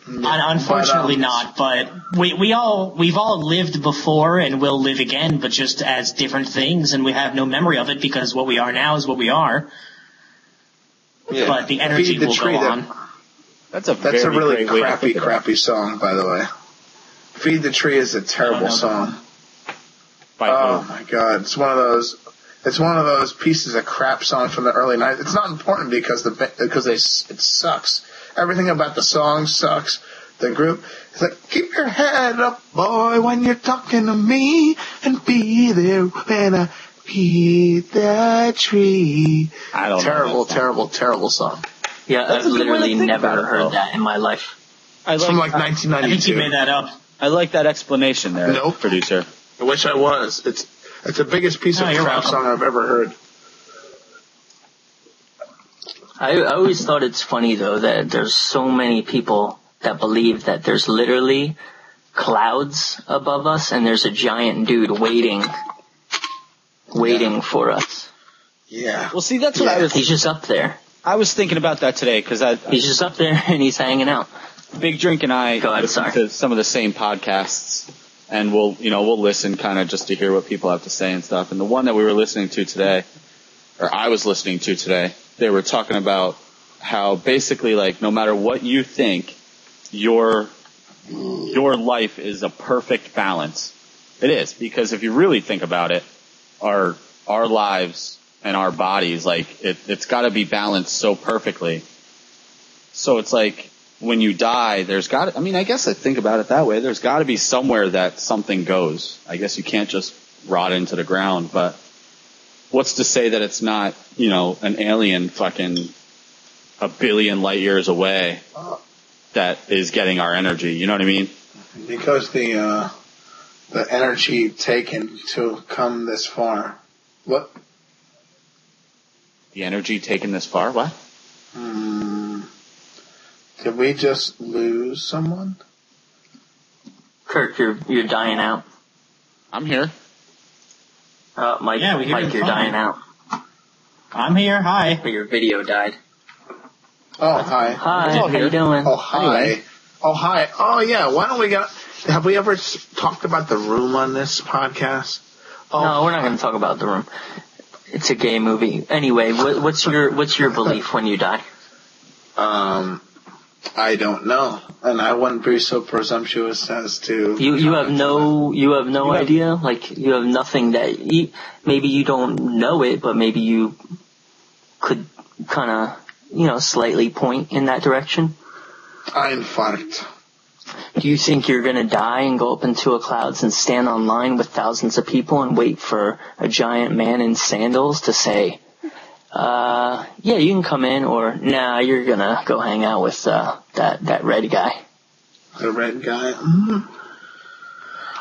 Speaker 2: Unfortunately not, but we've all lived before and will live again, but just as different things, and we have no memory of it because what we are now is what we are. Yeah. But the energy will go on.
Speaker 3: That's a really
Speaker 1: crappy song, by the way. Feed the Tree is a terrible song. Oh my God. It's one of those pieces of crap songs from the early 90s. It's not important because it sucks. Everything about the song sucks. The group is like, keep your head up, boy, when you're talking to me, and be there when I feed the tree.
Speaker 3: I don't
Speaker 1: know. Terrible song.
Speaker 4: Yeah, I've literally never heard that in my life.
Speaker 1: It's from like 1992.
Speaker 2: I think you made that up.
Speaker 3: I like that explanation there, producer.
Speaker 1: I wish I was. It's the biggest piece of crap song I've ever heard.
Speaker 4: I always thought it's funny, though, that there's so many people that believe that there's literally clouds above us and there's a giant dude waiting for us.
Speaker 1: Yeah.
Speaker 3: Well, see, that's what
Speaker 4: He's just up there.
Speaker 3: I was thinking about that today because
Speaker 4: he's just up there and he's hanging out.
Speaker 3: Big Drink and I listen to some of the same podcasts, and we'll listen kind of just to hear what people have to say and stuff. And the one that we were listening to today, or I was listening to today, they were talking about how basically, like, no matter what you think, your life is a perfect balance. It is, because if you really think about it, our lives and our bodies, like, it's got to be balanced so perfectly. So it's like, when you die, I guess I think about it that way. There's got to be somewhere that something goes. I guess you can't just rot into the ground, but what's to say that it's not, an alien fucking a billion light years away that is getting our energy? You know what I mean?
Speaker 1: Because the energy taken to come this far. What?
Speaker 3: The energy taken this far? What?
Speaker 1: Did we just lose someone?
Speaker 4: Kirk, you're dying out.
Speaker 3: I'm here.
Speaker 4: Mike,
Speaker 2: yeah,
Speaker 4: Mike, you're dying out.
Speaker 2: I'm here. Hi.
Speaker 4: But your video died.
Speaker 1: Oh, hi.
Speaker 4: Hi. How you doing?
Speaker 1: Oh, hi. Anyway. Oh, hi. Oh, yeah. Why don't we have we ever talked about The Room on this podcast?
Speaker 4: Oh, no, we're not going to talk about The Room. It's a gay movie. Anyway, what's your belief when you die?
Speaker 1: I don't know, and I wouldn't be so presumptuous as to.
Speaker 4: You have no idea. Like, you have nothing that maybe you don't know it, but maybe you could kind of slightly point in that direction.
Speaker 1: Ein infarct.
Speaker 4: Do you think you're gonna die and go up into a clouds and stand on line with thousands of people and wait for a giant man in sandals to say, yeah, you can come in, or nah, you're gonna go hang out with that red guy?
Speaker 1: The red guy?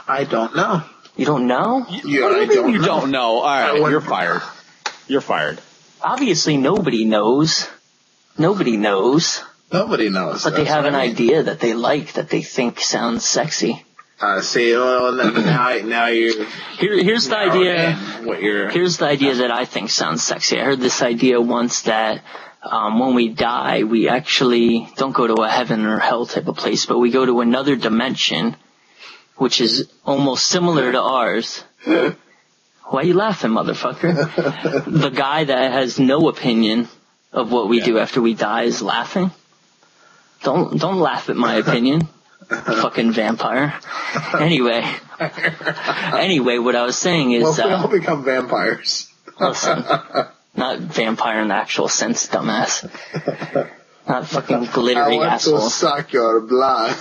Speaker 1: I don't know.
Speaker 4: You don't know?
Speaker 1: Yeah, I don't know.
Speaker 3: You don't know. All right, you're fired. You're fired.
Speaker 4: Obviously, nobody knows. Nobody knows.
Speaker 1: Nobody knows.
Speaker 4: But they have an idea that they like, that they think sounds sexy.
Speaker 1: See, well, now you.
Speaker 4: Here's the idea. Here's the idea that I think sounds sexy. I heard this idea once that when we die, we actually don't go to a heaven or hell type of place, but we go to another dimension, which is almost similar to ours. Why are you laughing, motherfucker? The guy that has no opinion of what we do after we die is laughing. Don't laugh at my opinion. Fucking vampire. Anyway, what I was saying is,
Speaker 1: well, we all become vampires.
Speaker 4: Listen, not vampire in the actual sense, dumbass. Not fucking glittery assholes.
Speaker 1: I want to suck your blood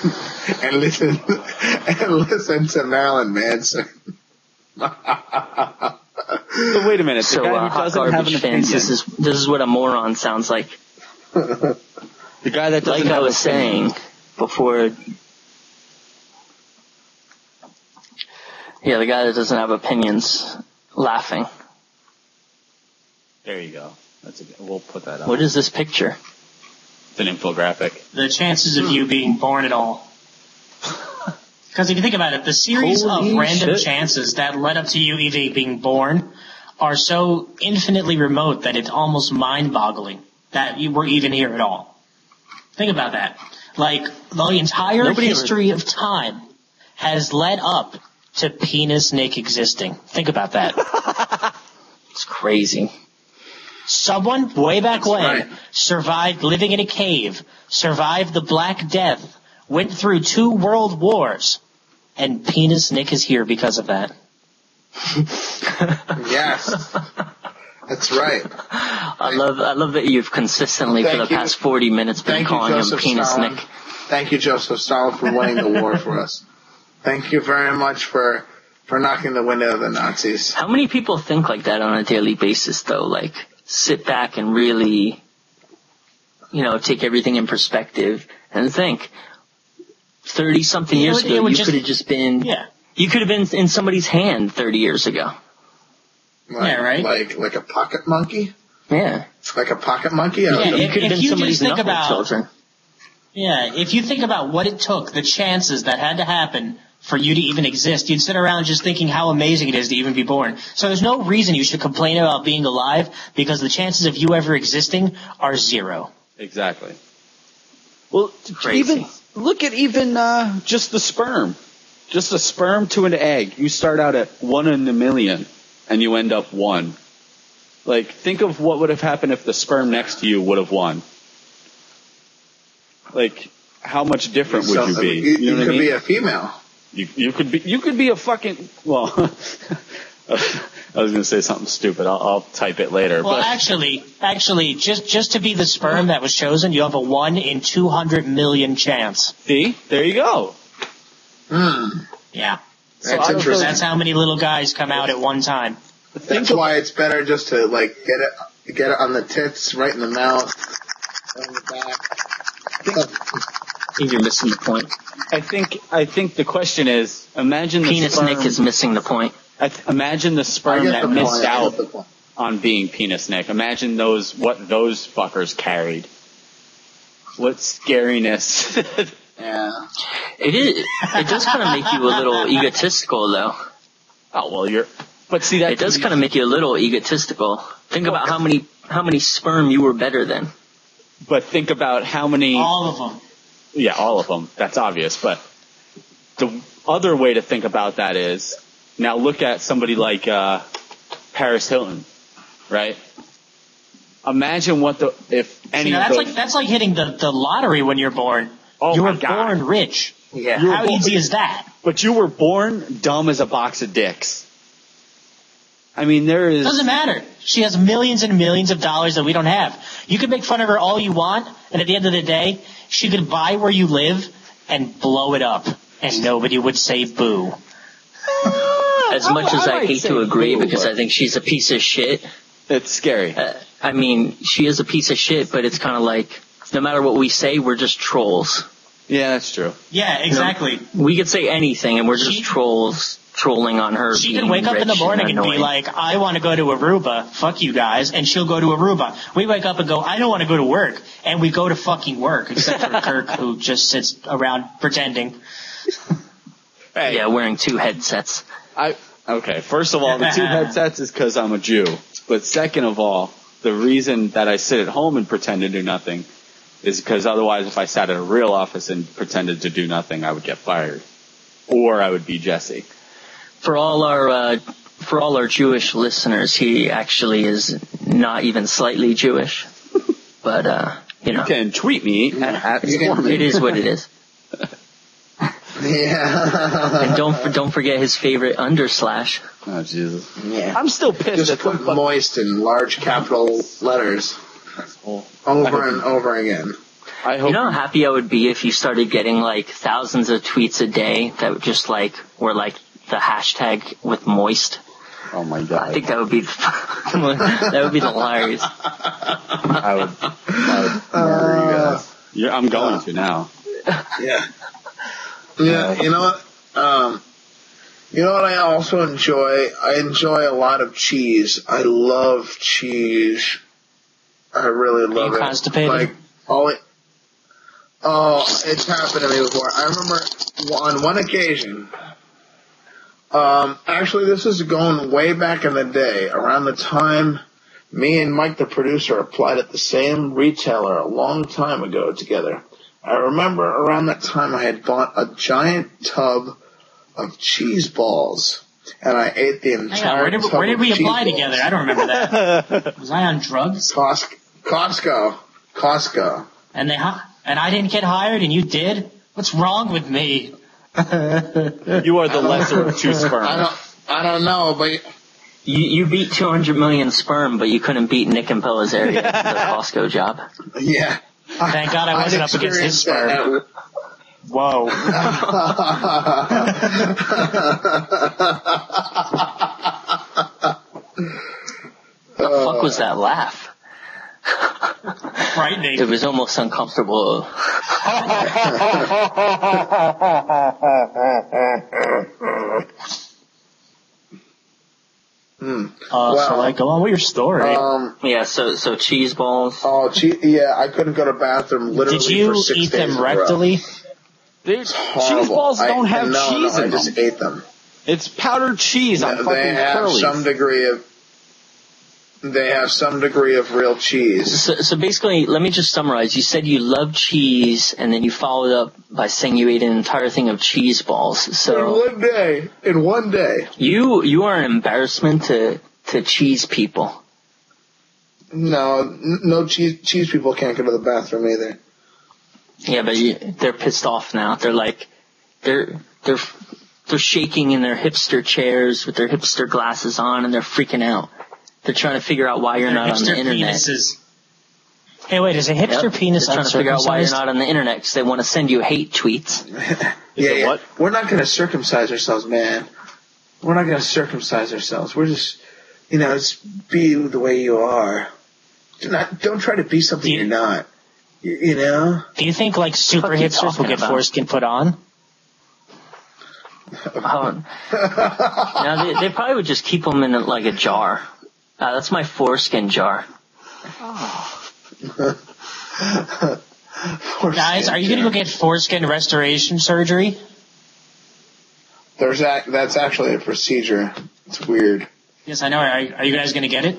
Speaker 1: and listen to Marilyn Manson.
Speaker 3: So wait a minute.
Speaker 4: So, hot garbage fans, this is what a moron sounds like.
Speaker 3: The guy that doesn't,
Speaker 4: like I was saying before. Yeah, the guy that doesn't have opinions, laughing.
Speaker 3: There you go. We'll put that up.
Speaker 4: What is this picture?
Speaker 3: It's an infographic.
Speaker 2: The chances of you being born at all. Because if you think about it, the series of random chances that led up to you even being born are so infinitely remote that it's almost mind-boggling that you were even here at all. Think about that. Like, the entire history of time has led up to Penis Nick existing. Think about that.
Speaker 4: It's crazy.
Speaker 2: Someone way back when survived living in a cave, survived the Black Death, went through 2 world wars, and Penis Nick is here because of that.
Speaker 1: Yes. That's right.
Speaker 4: I love that you've consistently for the past 40 minutes been calling him Penis
Speaker 1: Stalin.
Speaker 4: Nick.
Speaker 1: Thank you, Joseph Stalin, for winning the war for us. Thank you very much for knocking the wind out of the Nazis.
Speaker 4: How many people think like that on a daily basis, though? Like, sit back and really, take everything in perspective and think. 30-something years ago, you could have just been... Yeah. You could have been in somebody's hand 30 years ago.
Speaker 2: Yeah, right?
Speaker 1: Like a pocket monkey?
Speaker 4: Yeah.
Speaker 1: Like a pocket monkey?
Speaker 4: You could have been somebody's knuckle children.
Speaker 2: Yeah, if you think about what it took, the chances that had to happen for you to even exist, you'd sit around just thinking how amazing it is to even be born. So there's no reason you should complain about being alive, because the chances of you ever existing are 0.
Speaker 3: Exactly. Well,
Speaker 4: crazy.
Speaker 3: Look at just the sperm. Just a sperm to an egg. You start out at 1 in a million, and you end up 1. Like, think of what would have happened if the sperm next to you would have won. Like, how much different would you be?
Speaker 1: You could be a female.
Speaker 3: You could be a fucking, well, I was going to say something stupid. I'll type it later.
Speaker 2: Well,
Speaker 3: but.
Speaker 2: actually, just to be the sperm that was chosen, you have a 1 in 200 million chance.
Speaker 3: See? There you go.
Speaker 2: Yeah.
Speaker 1: That's interesting.
Speaker 2: That's how many little guys come out at one time.
Speaker 1: That's why it's better just to, like, get it on the tits, right in the mouth, on the back.
Speaker 4: I think you're missing the point.
Speaker 3: I think the question is, imagine the
Speaker 4: Penis
Speaker 3: sperm,
Speaker 4: Nick is missing the point.
Speaker 3: Imagine the sperm that missed out on being Penis Nick. Imagine what those fuckers carried. What scariness.
Speaker 1: Yeah.
Speaker 4: It does kind of make you a little egotistical, though.
Speaker 3: Oh, well, but see that.
Speaker 4: It does kind of make you a little egotistical. Think about how many sperm you were better than.
Speaker 3: But think about how many.
Speaker 2: All of them.
Speaker 3: Yeah, all of them. That's obvious. But the other way to think about that is, now look at somebody like Paris Hilton, right? Imagine if any of those...
Speaker 2: That's like hitting the lottery when you're born.
Speaker 3: Oh,
Speaker 2: you
Speaker 3: my
Speaker 2: were
Speaker 3: God.
Speaker 2: born rich.
Speaker 4: Yeah.
Speaker 2: How easy is that?
Speaker 3: But you were born dumb as a box of dicks. I mean, there is...
Speaker 2: Doesn't matter. She has millions and millions of dollars that we don't have. You can make fun of her all you want, and at the end of the day, she could buy where you live and blow it up, and nobody would say boo.
Speaker 4: As much as I hate to agree, because I think she's a piece of shit.
Speaker 3: It's scary.
Speaker 4: I mean, she is a piece of shit, but it's kind of like, no matter what we say, we're just trolls.
Speaker 3: Yeah, that's true.
Speaker 2: Yeah, exactly.
Speaker 4: We could say anything, and we're just trolling on her.
Speaker 2: She could wake up in the morning and be like, I want to go to Aruba, fuck you guys, and she'll go to Aruba. We wake up and go, I don't want to go to work, and we go to fucking work, except for Kirk, who just sits around pretending.
Speaker 3: Hey.
Speaker 4: Yeah, wearing 2 headsets.
Speaker 3: Okay, first of all, the 2 headsets is because I'm a Jew. But second of all, the reason that I sit at home and pretend to do nothing is because otherwise if I sat in a real office and pretended to do nothing, I would get fired. Or I would be Jesse.
Speaker 4: For all our Jewish listeners, he actually is not even slightly Jewish. But, you know.
Speaker 3: You can tweet me at
Speaker 4: It is what it is.
Speaker 1: Yeah.
Speaker 4: And don't forget his favorite underslash.
Speaker 3: Oh, Jesus.
Speaker 1: Yeah.
Speaker 3: I'm still pissed.
Speaker 1: Just put moist in large capital letters. Over and over again.
Speaker 4: You know how happy I would be if you started getting like thousands of tweets a day that just like were like the hashtag with moist.
Speaker 3: Oh my God.
Speaker 4: I think that would be hilarious.
Speaker 3: I would murder you guys. I'm going to now.
Speaker 1: Yeah. Yeah, you know what? You know what I also enjoy? I enjoy a lot of cheese. I love cheese. I really love it.
Speaker 2: Are you constipated?
Speaker 1: It's happened to me before. I remember on one occasion, actually this is going way back in the day, around the time me and Mike the producer applied at the same retailer a long time ago together. I remember around that time I had bought a giant tub of cheese balls, and I ate the entire tub.
Speaker 2: Where did we
Speaker 1: of
Speaker 2: apply
Speaker 1: cheese
Speaker 2: together?
Speaker 1: balls.
Speaker 2: I don't remember that. Was I on drugs?
Speaker 1: Costco.
Speaker 2: And I didn't get hired, and you did? What's wrong with me?
Speaker 3: You are the lesser of 2 sperms.
Speaker 1: I don't know, but
Speaker 4: you beat 200 million sperm, but you couldn't beat Nick and Pellizzeri the Costco job.
Speaker 1: Yeah.
Speaker 2: Thank God I wasn't up against his sperm. Whoa.
Speaker 4: The fuck was that laugh?
Speaker 2: Frightening.
Speaker 4: It was almost uncomfortable.
Speaker 2: So go on with your story.
Speaker 4: Yeah, so cheese balls.
Speaker 1: Oh, yeah, I couldn't go to the bathroom literally
Speaker 2: Did you
Speaker 1: for 6
Speaker 2: eat
Speaker 1: days
Speaker 2: them rectally?
Speaker 3: Cheese balls don't have cheese in them.
Speaker 1: I just ate them.
Speaker 3: It's powdered cheese on fucking curlies.
Speaker 1: They have some degree of real cheese.
Speaker 4: So basically, let me just summarize. You said you love cheese, and then you followed up by saying you ate an entire thing of cheese balls. So
Speaker 1: In one day.
Speaker 4: You are an embarrassment to cheese people.
Speaker 1: No cheese people can't go to the bathroom either.
Speaker 4: Yeah, but they're pissed off now. They're like, they're shaking in their hipster chairs with their hipster glasses on, and they're freaking out. They're trying to figure out why you're not on the internet.
Speaker 2: Penises. Hey, wait, is a hipster penis
Speaker 4: trying to figure out why you're not on the internet because they want to send you hate tweets.
Speaker 1: yeah. What? We're not going to circumcise ourselves, man. We're not going to circumcise ourselves. We're just, just be the way you are. Don't try to be something you're not. You know?
Speaker 2: Do you think, like, super hipsters will get foreskin put on?
Speaker 4: No, they probably would just keep them in, like, a jar. That's my foreskin jar.
Speaker 2: Oh. Guys, are you going to go get foreskin restoration surgery?
Speaker 1: That's actually a procedure. It's weird.
Speaker 2: Yes, I know. Are you guys going to get it?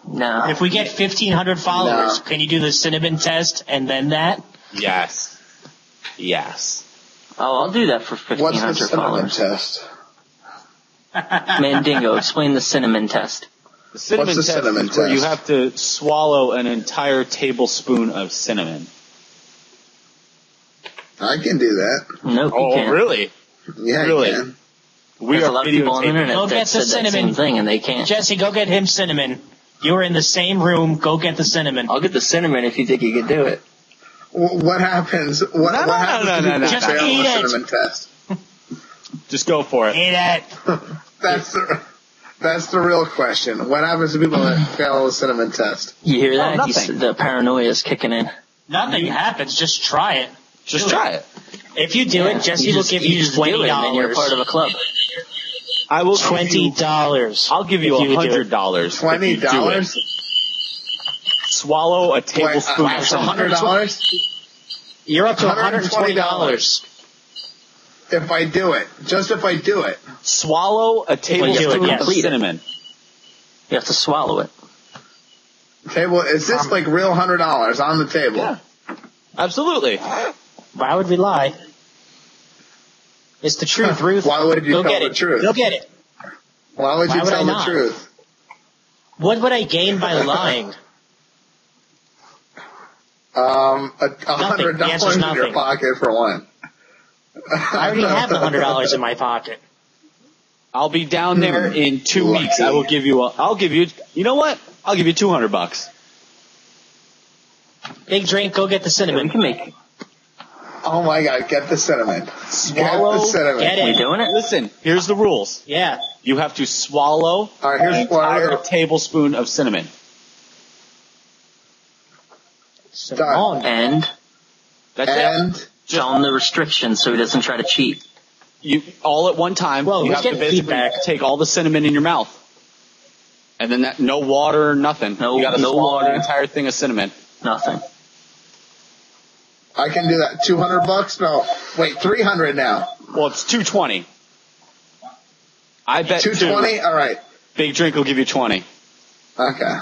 Speaker 4: No.
Speaker 2: If we get 1,500 followers, can you do the cinnamon test and then that?
Speaker 3: Yes.
Speaker 4: Oh, I'll do that for 1,500 followers.
Speaker 1: What's the cinnamon
Speaker 4: test? Mandingo, explain the cinnamon test.
Speaker 3: The cinnamon test is where you have to swallow an entire tablespoon of cinnamon.
Speaker 1: I can do that.
Speaker 4: Nope, you can't.
Speaker 3: Oh, really?
Speaker 1: Yeah,
Speaker 3: really?
Speaker 1: I can.
Speaker 4: There's a lot of people on the internet
Speaker 2: go
Speaker 4: that said that same thing, and they can't.
Speaker 2: Jesse, go get him cinnamon. You were in the same room. Go get the cinnamon.
Speaker 4: I'll get the cinnamon if you think you can do it.
Speaker 1: What happens? What happens if you
Speaker 2: Just
Speaker 1: fail
Speaker 2: eat
Speaker 1: the
Speaker 2: it.
Speaker 1: cinnamon test?
Speaker 3: Just go for it.
Speaker 2: Eat it.
Speaker 1: That's the real question. What happens to people that fail the cinnamon test?
Speaker 4: You hear that?
Speaker 3: Nothing.
Speaker 4: The paranoia is kicking in.
Speaker 2: Nothing happens. Just try it.
Speaker 3: Just try it.
Speaker 2: If you do it, Jesse will give you $20.
Speaker 4: And you're part of a club.
Speaker 3: I will
Speaker 2: $20.
Speaker 3: I'll give you $100.
Speaker 1: $20?
Speaker 3: Swallow a tablespoon of
Speaker 1: $100?
Speaker 2: You're up to $120.
Speaker 1: If I do it. Just if I do it.
Speaker 3: Swallow a tablespoon of cinnamon.
Speaker 4: You have to swallow it.
Speaker 1: Table, is this like real $100 on the table?
Speaker 3: Yeah. Absolutely.
Speaker 2: Why would we lie? It's the truth, Ruth.
Speaker 1: Why would you tell the truth?
Speaker 2: Go get it.
Speaker 1: Why would you tell the truth?
Speaker 2: What would I gain by lying?
Speaker 1: $100 in your pocket for one.
Speaker 2: I already have the $100 in my pocket.
Speaker 3: I'll be down there in 2 weeks. I'll give you, you know what? I'll give you $200.
Speaker 2: Big drink, go get the cinnamon.
Speaker 4: We can make it.
Speaker 1: Oh my God, get the cinnamon.
Speaker 2: Swallow,
Speaker 1: get the cinnamon.
Speaker 2: Get it.
Speaker 4: Are we doing it?
Speaker 3: Listen, here's the rules.
Speaker 2: Yeah.
Speaker 3: You have to swallow an entire tablespoon of cinnamon.
Speaker 1: Done.
Speaker 4: And?
Speaker 3: That's it.
Speaker 4: Tell him the restrictions so he doesn't try to cheat.
Speaker 3: You all at one time.
Speaker 2: Well,
Speaker 3: you have to basically take all the cinnamon in your mouth, and then no water, nothing. You got to swallow the entire thing of cinnamon.
Speaker 4: Nothing.
Speaker 1: I can do that. $200? No, wait, $300 now.
Speaker 3: Well, it's $220. I bet
Speaker 1: $220. All right.
Speaker 3: Big drink will give you $20.
Speaker 1: Okay.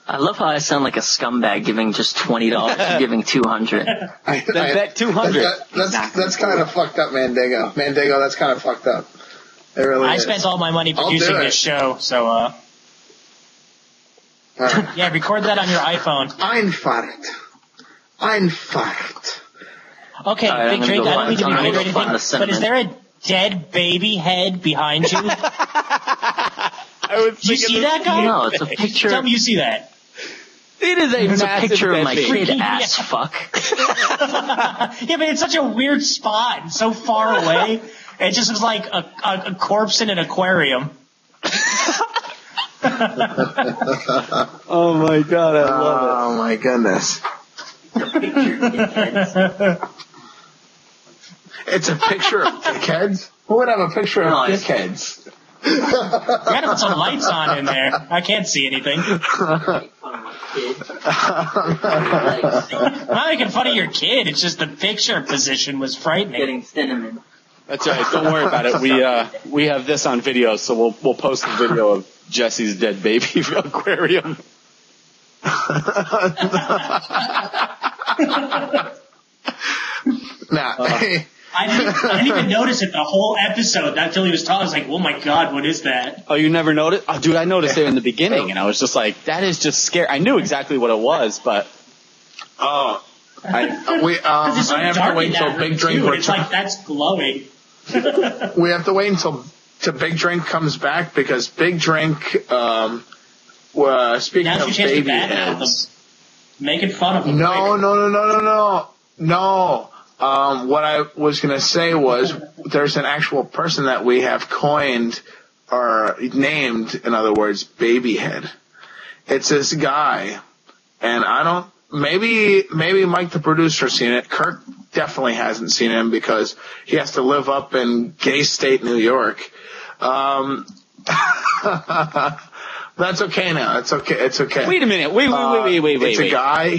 Speaker 4: I love how I sound like a scumbag giving just $20 and giving $200.
Speaker 3: Then bet $200.
Speaker 1: That's kind of fucked up, Mandingo. Mandingo, that's kind of fucked up. It really is.
Speaker 2: I spent all my money producing this show, so yeah, record that on your iPhone.
Speaker 1: Einfach.
Speaker 2: Okay,
Speaker 4: right,
Speaker 2: Big Drink, I don't need to be big or anything,
Speaker 4: the
Speaker 2: but is there a dead baby head behind you?
Speaker 3: You
Speaker 2: see that guy?
Speaker 4: No, it's a picture.
Speaker 2: Tell me you see that.
Speaker 3: It is
Speaker 4: It's a picture of my kid, ass fuck.
Speaker 2: Yeah, but it's such a weird spot and so far away. It just was like a corpse in an aquarium.
Speaker 3: Oh my God, I love it.
Speaker 1: Oh my goodness. It's a picture of dickheads? Who would have a picture of dickheads?
Speaker 2: You gotta put some lights on in there. I can't see anything. I'm not making fun of your kid. It's just the picture position was frightening.
Speaker 4: Getting cinnamon.
Speaker 3: That's all right. Don't worry about it. We have this on video, so we'll post the video of Jesse's dead baby aquarium.
Speaker 1: Now,
Speaker 2: I didn't even notice it the whole episode until he was talking. I was like, oh my God, what is that?
Speaker 3: Oh, you never noticed? Oh, dude, I noticed it in the beginning, and I was just like, that is just scary. I knew exactly what it was, but...
Speaker 1: Oh. I have to wait until Big Drink returns.
Speaker 2: It's like, that's glowing.
Speaker 1: We have to wait until Big Drink comes back, because Big Drink, speaking of baby heads...
Speaker 2: Making fun of him.
Speaker 1: No. What I was going to say was there's an actual person that we have coined, or named, in other words, Babyhead. It's this guy, and maybe Mike the producer's seen it. Kirk definitely hasn't seen him because he has to live up in gay state New York. That's okay now. It's okay.
Speaker 3: Wait a minute. Wait.
Speaker 1: It's a guy.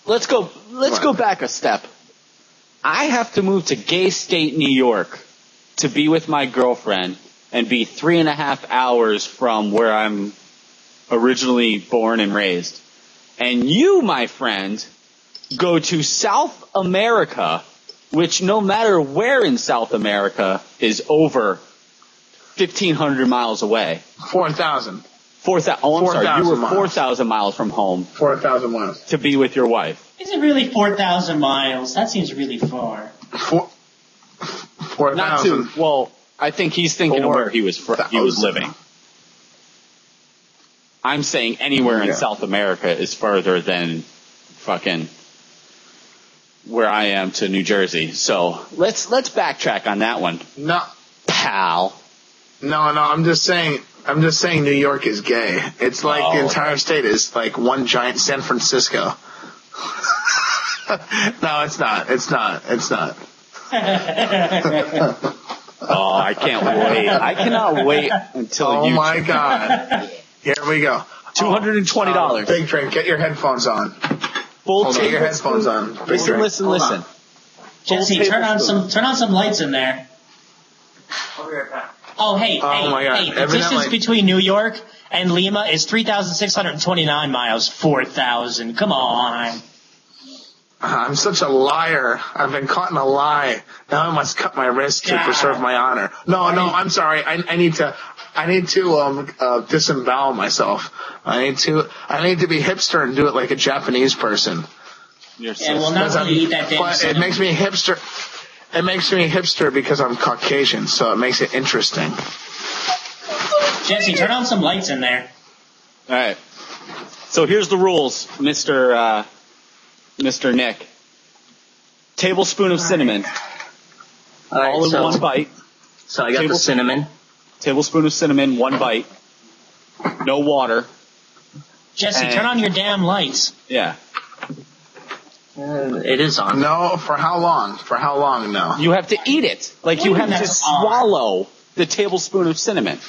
Speaker 3: Let's go back a step. I have to move to gay state New York to be with my girlfriend and be 3.5 hours from where I'm originally born and raised. And you, my friend, go to South America, which no matter where in South America is over 1,500 miles away.
Speaker 1: 4,000.
Speaker 3: 4,000. Oh, I'm sorry. You were 4,000 miles from home.
Speaker 1: 4,000 miles.
Speaker 3: To be with your wife.
Speaker 2: Is it really 4,000 miles? That seems really far.
Speaker 1: 4,000.
Speaker 3: Not too. Well, I think he's thinking of where he was living. I'm saying anywhere in South America is further than fucking where I am to New Jersey. So let's backtrack on that one.
Speaker 1: No,
Speaker 3: pal.
Speaker 1: No. I'm just saying New York is gay. It's like the entire state is like one giant San Francisco. No, it's not.
Speaker 3: Oh, I can't wait. I cannot wait until
Speaker 1: Oh my God. Here we go.
Speaker 3: $220.
Speaker 1: Big Drink, get your headphones on. Get your headphones on.
Speaker 3: Listen.
Speaker 2: Jesse, turn on some lights in there. Oh, hey, the distance between New York and Lima is 3,629 miles. 4,000. Come on.
Speaker 1: I'm such a liar. I've been caught in a lie. Now I must cut my wrist to preserve my honor. No, I'm sorry. I need to disembowel myself. I need to be hipster and do it like a Japanese person.
Speaker 2: We'll not really eat that damn
Speaker 1: But it makes me hipster. It makes me hipster because I'm Caucasian, so it makes it interesting.
Speaker 2: Jesse, turn on some lights in there.
Speaker 3: All right. So here's the rules, Mr. Nick. Tablespoon of cinnamon. All in one bite.
Speaker 4: So I got the cinnamon.
Speaker 3: Tablespoon of cinnamon, 1 bite. No water.
Speaker 2: Jesse, turn on your damn lights.
Speaker 3: Yeah.
Speaker 4: It is on.
Speaker 1: No, for how long? No.
Speaker 3: You have to eat it. Like you have to swallow the tablespoon of cinnamon.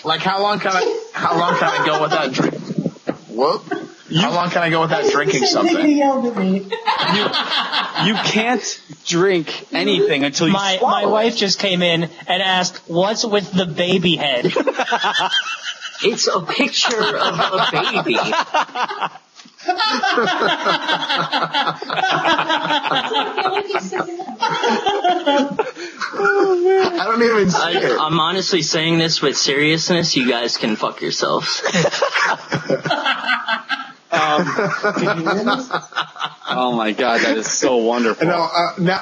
Speaker 1: Like how long can I go without drinking? Whoop. How long can I go without drinking something?
Speaker 3: You can't drink anything until you swallow
Speaker 2: My wife just came in and asked, "What's with the baby head?"
Speaker 4: It's a picture of a baby.
Speaker 1: I don't even see it.
Speaker 4: I'm honestly saying this with seriousness. You guys can fuck yourselves.
Speaker 3: Oh my God, that is so wonderful.
Speaker 1: No,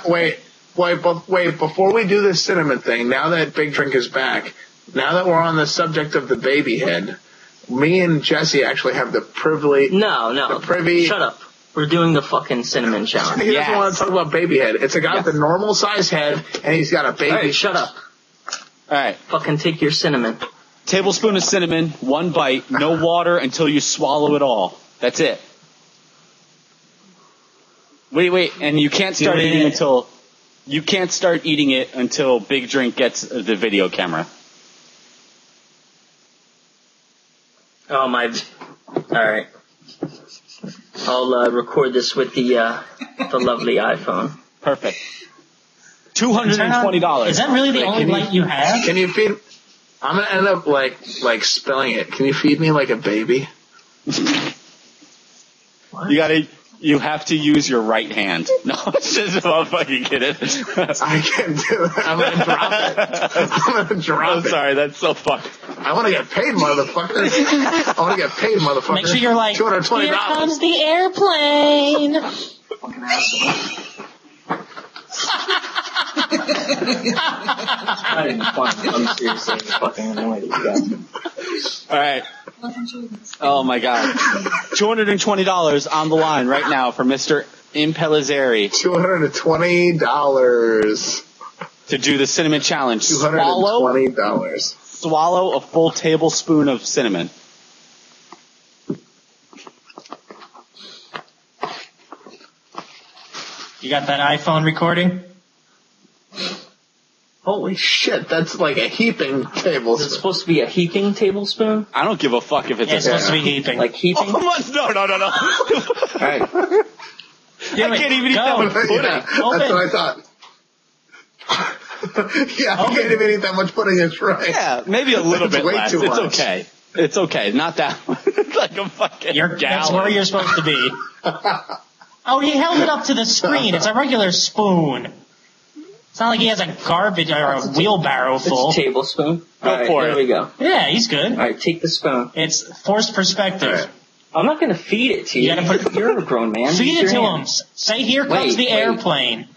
Speaker 1: wait. Before we do this cinnamon thing, now that Big Drink is back, now that we're on the subject of the baby head, me and Jesse actually have the privilege.
Speaker 4: No. Shut up. We're doing the fucking cinnamon challenge.
Speaker 1: He doesn't want to talk about baby head. It's a guy with a normal size head, and he's got a baby.
Speaker 4: All right, shut up.
Speaker 3: All right.
Speaker 4: Fucking take your cinnamon.
Speaker 3: Tablespoon of cinnamon, 1 bite, no water until you swallow it all. That's it. Wait, and you can't start eating it until Big Drink gets the video camera.
Speaker 4: Oh my! All right, I'll record this with the lovely iPhone.
Speaker 3: Perfect. $220.
Speaker 2: Is that really the only light you have?
Speaker 1: Can you feed? I'm gonna end up like spilling it. Can you feed me like a baby?
Speaker 3: You You have to use your right hand. No, it's just I'm fucking kidding.
Speaker 1: I can't do that. I'm gonna drop it. I'm gonna drop it.
Speaker 3: I'm sorry, that's so fucked.
Speaker 1: I want to get paid, motherfucker. I want to get paid, motherfucker.
Speaker 2: Make sure you're like,
Speaker 1: $220.
Speaker 2: here comes the airplane.
Speaker 4: Fucking asshole. Not even fun. I'm seriously fucking annoyed with you guys.
Speaker 3: All right. Oh my God. $220 on the line right now for Mr. Impellizzeri.
Speaker 1: $220.
Speaker 3: To do the cinnamon challenge.
Speaker 1: $220.
Speaker 3: Swallow a full tablespoon of cinnamon.
Speaker 2: You got that iPhone recording?
Speaker 1: Holy shit, that's like a heaping
Speaker 4: Is it
Speaker 1: tablespoon.
Speaker 4: supposed to be a heaping tablespoon?
Speaker 3: I don't give a fuck if it's
Speaker 2: Yeah, it's supposed to be heaping.
Speaker 4: Like heaping?
Speaker 3: No.
Speaker 1: Hey.
Speaker 2: Do
Speaker 3: I can't even eat that much pudding.
Speaker 1: Yeah, that's what I thought. Yeah, I can't even eat that much pudding, it's right.
Speaker 3: Yeah, maybe a little
Speaker 1: That's
Speaker 3: bit
Speaker 1: way
Speaker 3: less.
Speaker 1: too
Speaker 3: It's
Speaker 1: much.
Speaker 3: okay. It's okay. Not that much. It's like a fucking
Speaker 2: That's
Speaker 3: gallon.
Speaker 2: where you're supposed to be. Oh, he held it up to the screen. It's a regular spoon. It's not like he has a garbage or a wheelbarrow full.
Speaker 4: It's a tablespoon.
Speaker 3: Go for it.
Speaker 4: There we go.
Speaker 2: Yeah, he's good.
Speaker 4: Alright, take the spoon.
Speaker 2: It's forced perspective.
Speaker 1: All right.
Speaker 4: I'm not gonna feed it to you.
Speaker 2: You gotta put-
Speaker 4: You're a grown man.
Speaker 2: Feed
Speaker 4: Use
Speaker 2: it to
Speaker 4: your
Speaker 2: him.
Speaker 4: hands.
Speaker 2: Say, here comes the
Speaker 4: Wait.
Speaker 2: airplane.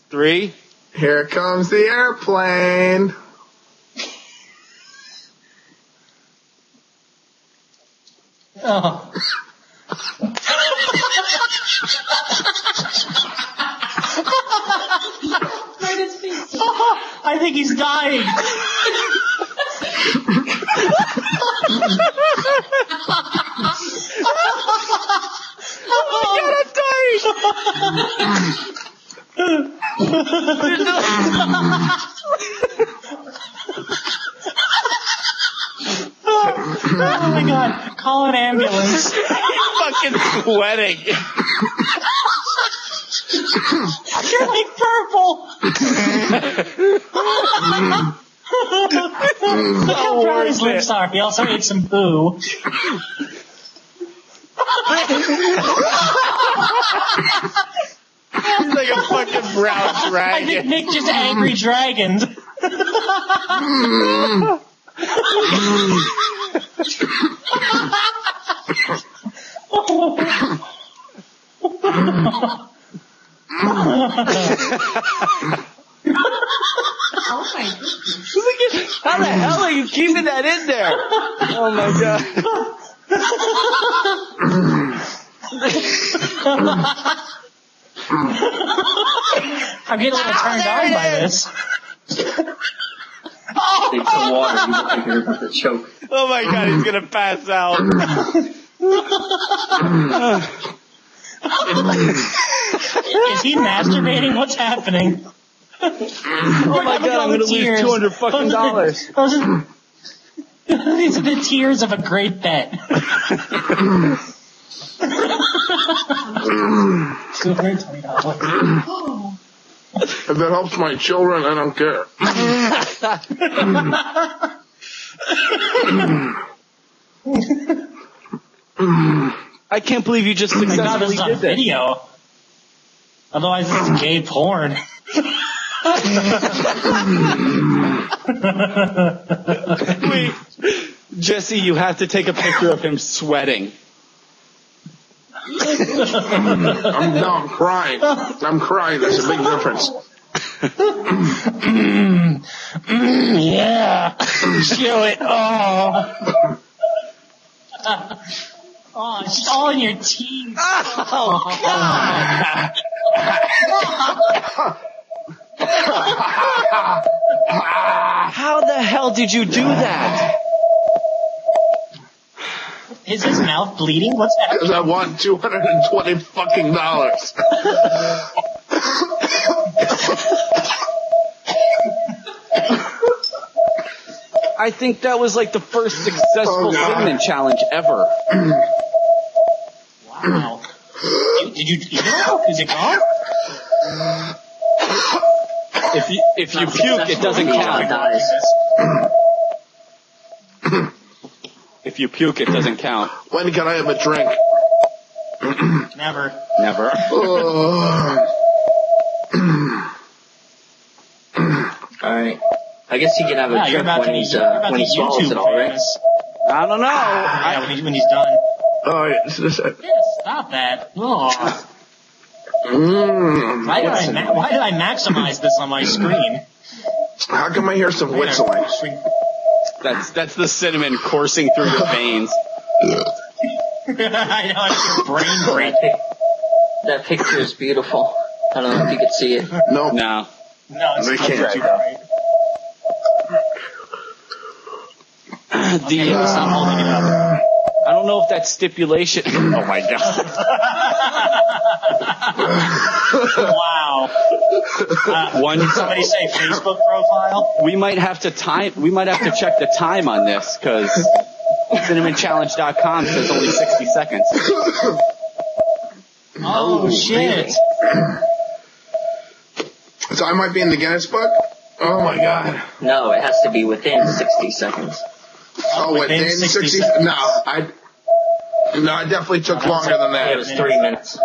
Speaker 3: 3.
Speaker 1: Here comes the airplane.
Speaker 2: Oh. I think he's dying. Oh my God. Call an ambulance.
Speaker 3: Fucking sweating.
Speaker 2: You're like purple. Look how brown his lips are. He also ate some poo.
Speaker 3: He's like a fucking brown
Speaker 2: I
Speaker 3: dragon.
Speaker 2: think Nick just angry dragoned.
Speaker 3: How the hell are you keeping that in there? Oh my God.
Speaker 2: I'm getting a little turned on by this.
Speaker 4: Take some water. You look like you're about to choke.
Speaker 3: Oh my God, he's gonna pass out.
Speaker 2: Is he masturbating? What's happening?
Speaker 3: Oh my God, I'm gonna lose $200 fucking dollars.
Speaker 2: These are the tears of a great bet. $220.
Speaker 1: If that helps my children, I don't care.
Speaker 3: I can't believe you just
Speaker 2: Thank God this
Speaker 3: successfully
Speaker 2: is on
Speaker 3: did this.
Speaker 2: video. Otherwise, this is gay porn.
Speaker 3: Wait, Jesse, you have to take a picture of him sweating.
Speaker 1: I'm crying. I'm crying. There's a big difference.
Speaker 2: Yeah. Show it. Oh. Oh, it's all in your teeth.
Speaker 3: Oh, God. How the hell did you do that?
Speaker 2: Is his mouth bleeding? What's happening?
Speaker 1: Because I want $220 fucking dollars.
Speaker 3: I think that was like the first successful cinnamon challenge ever.
Speaker 2: Wow. Did you eat it? Is it gone?
Speaker 3: If you puke, it doesn't count. If you puke, it doesn't count.
Speaker 1: When can I have a drink?
Speaker 2: Never.
Speaker 4: All right. I guess he can have a drink when he swallows it all, right?
Speaker 3: I don't know.
Speaker 2: Yeah, when he's done.
Speaker 1: Oh, yeah.
Speaker 2: Stop that. Oh. Why did I maximize this on my screen?
Speaker 1: How come I hear some whistling?
Speaker 3: That's the cinnamon coursing through your veins.
Speaker 2: I know, it's your brain break.
Speaker 4: That picture is beautiful. I don't know if you could see it.
Speaker 1: No,
Speaker 2: it's
Speaker 1: they can't.
Speaker 2: too bright. Stop holding it up.
Speaker 3: I don't know if that stipulation. Oh my god!
Speaker 2: Wow. Somebody say Facebook profile.
Speaker 3: We might have to check the time on this because CinnamonChallenge.com says only 60 seconds.
Speaker 2: Oh shit!
Speaker 1: So I might be in the Guinness book. Oh my god!
Speaker 4: No, it has to be within 60 seconds.
Speaker 1: Oh, within 60 seconds? No, I definitely took longer than that.
Speaker 4: It was 3 minutes.